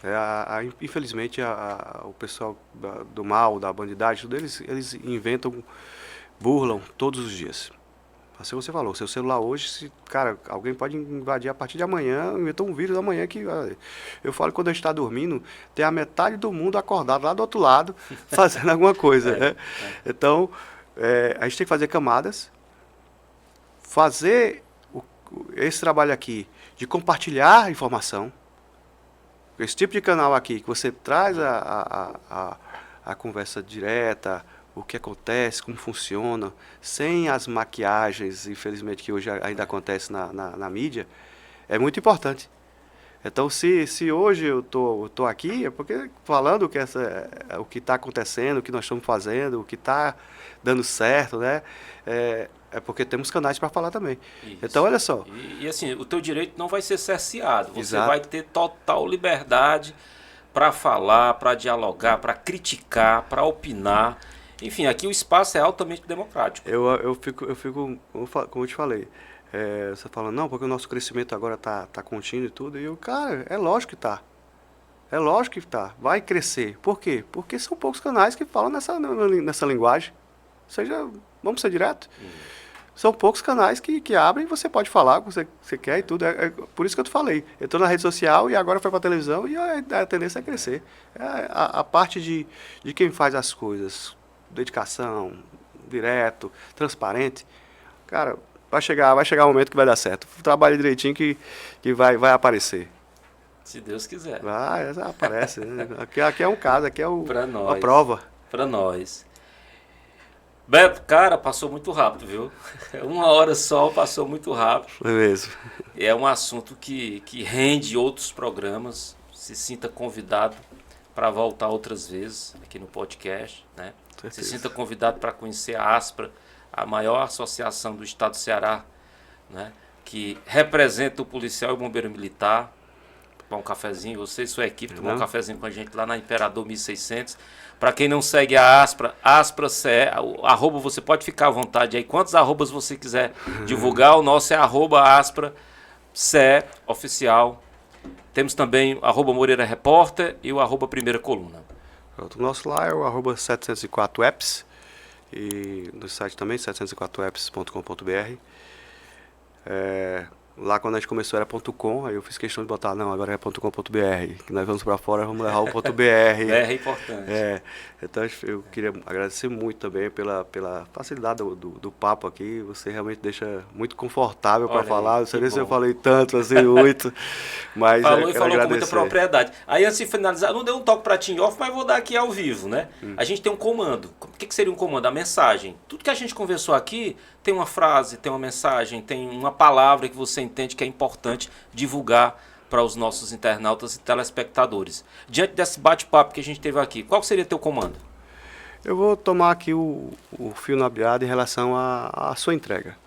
Infelizmente, o pessoal do mal, da bandidagem, tudo, eles inventam, burlam todos os dias. Assim você falou, seu celular hoje, cara, alguém pode invadir a partir de amanhã, inventou um vírus amanhã que... Eu falo que quando a gente está dormindo, tem a metade do mundo acordado lá do outro lado, fazendo alguma coisa. Né? Então, a gente tem que fazer camadas, fazer esse trabalho aqui de compartilhar informação, esse tipo de canal aqui, que você traz a conversa direta, o que acontece, como funciona, sem as maquiagens, infelizmente, que hoje ainda acontece na mídia, é muito importante. Então, se hoje eu tô aqui, é porque falando que o que está acontecendo, o que nós estamos fazendo, o que está dando certo, né? É porque temos canais para falar também. Isso. Então, olha só. E assim, o teu direito não vai ser cerceado. Você Exato. vai ter total liberdade para falar, para dialogar, para criticar, para opinar. Enfim, aqui o espaço é altamente democrático. Eu fico como eu te falei, você fala, não, porque o nosso crescimento agora tá contínuo e tudo, e cara, é lógico que tá. É lógico que tá. Vai crescer. Por quê? Porque são poucos canais que falam nessa linguagem. Ou seja, vamos ser direto. São poucos canais que abrem e você pode falar o que você quer e tudo. Por isso que eu te falei. Eu estou na rede social e agora foi para a televisão e a tendência é crescer. A parte de quem faz as coisas, dedicação, direto, transparente, cara, vai chegar um momento que vai dar certo. Trabalhe direitinho que vai aparecer. Se Deus quiser. Aparece. Né? Aqui é um caso, aqui é uma prova. Para nós. Beto, cara, passou muito rápido, viu? 1 hora só, passou muito rápido. É mesmo. É um assunto que rende outros programas. Se sinta convidado para voltar outras vezes aqui no podcast, né? Se sinta convidado para conhecer a ASPRA, a maior associação do estado do Ceará, né? Que representa o policial e o bombeiro militar. Tomar um cafezinho, você e sua equipe, tomar um cafezinho com a gente lá na Imperador 1600. Para quem não segue a ASPRA CE, arroba, você pode ficar à vontade aí. Quantos arrobas você quiser divulgar, o nosso é @ASPRA CE oficial. Temos também o @Moreira Repórter e o @Primeira Coluna. O nosso lá é o @704apps e no site também, 704apps.com.br. Lá quando a gente começou era .com, aí eu fiz questão de botar, não, agora é .com.br, que nós vamos para fora, vamos levar o .br. BR é importante. Então eu queria agradecer muito também pela facilidade do papo aqui, você realmente deixa muito confortável para falar, não sei nem se eu falei tanto, assim, muito, mas falou com agradecer. Muita propriedade. Aí antes de finalizar, não deu um toque para ti em off, mas vou dar aqui ao vivo, né? A gente tem um comando. O que seria um comando? A mensagem. Tudo que a gente conversou aqui tem uma frase, tem uma mensagem, tem uma palavra que você entende que é importante divulgar para os nossos internautas e telespectadores. Diante desse bate-papo que a gente teve aqui, qual seria teu comando? Eu vou tomar aqui o fio na beada em relação à sua entrega.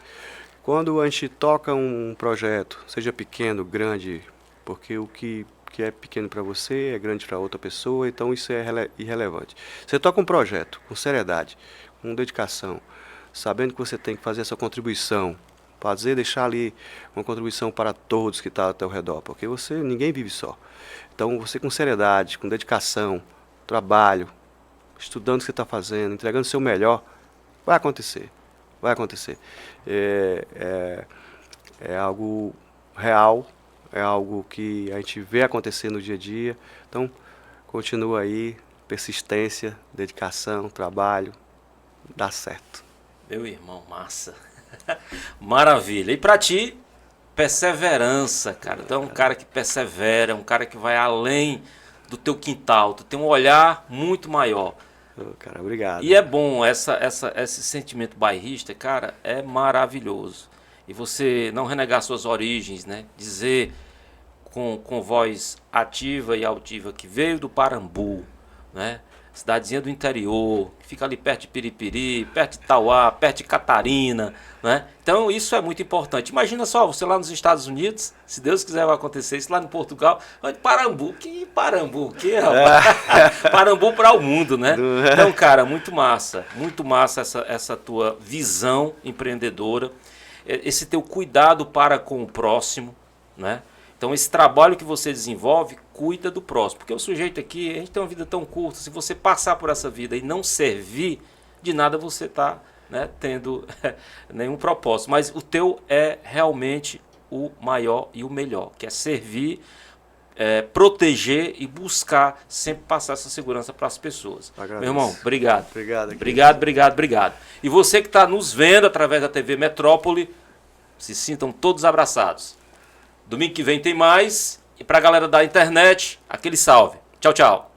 Quando a gente toca um projeto, seja pequeno, grande, porque o que é pequeno para você é grande para outra pessoa, então isso é irrelevante. Você toca um projeto com seriedade, com dedicação, sabendo que você tem que fazer a sua contribuição, deixar ali uma contribuição para todos que estão ao teu redor, porque ninguém vive só. Então você com seriedade, com dedicação, trabalho, estudando o que você está fazendo, entregando o seu melhor, vai acontecer. É algo real, é algo que a gente vê acontecer no dia a dia. Então continua aí, persistência, dedicação, trabalho, dá certo. Meu irmão, massa. Maravilha. E para ti, perseverança, cara. Tu é um cara que persevera, um cara que vai além do teu quintal. Tu tem um olhar muito maior. Ô, cara, obrigado. E é bom, esse sentimento bairrista, cara, é maravilhoso. E você não renegar suas origens, né? Dizer com voz ativa e altiva que veio do Parambu, né? Cidadezinha do interior, que fica ali perto de Piripiri, perto de Tauá, perto de Catarina, né? Então isso é muito importante. Imagina só, você lá nos Estados Unidos, se Deus quiser vai acontecer isso, lá em Portugal, Parambu, que rapaz? Parambu para o mundo, né? Então, cara, muito massa essa tua visão empreendedora, esse teu cuidado para com o próximo, né? Então esse trabalho que você desenvolve, cuida do próximo. Porque o sujeito aqui, a gente tem uma vida tão curta, se você passar por essa vida e não servir, de nada você está, né, tendo nenhum propósito. Mas o teu é realmente o maior e o melhor, que é servir, proteger e buscar sempre passar essa segurança para as pessoas. Agradeço. Meu irmão, obrigado. Obrigado. Obrigado. E você que está nos vendo através da TV Metrópole, se sintam todos abraçados. Domingo que vem tem mais. E pra galera da internet, aquele salve. Tchau, tchau.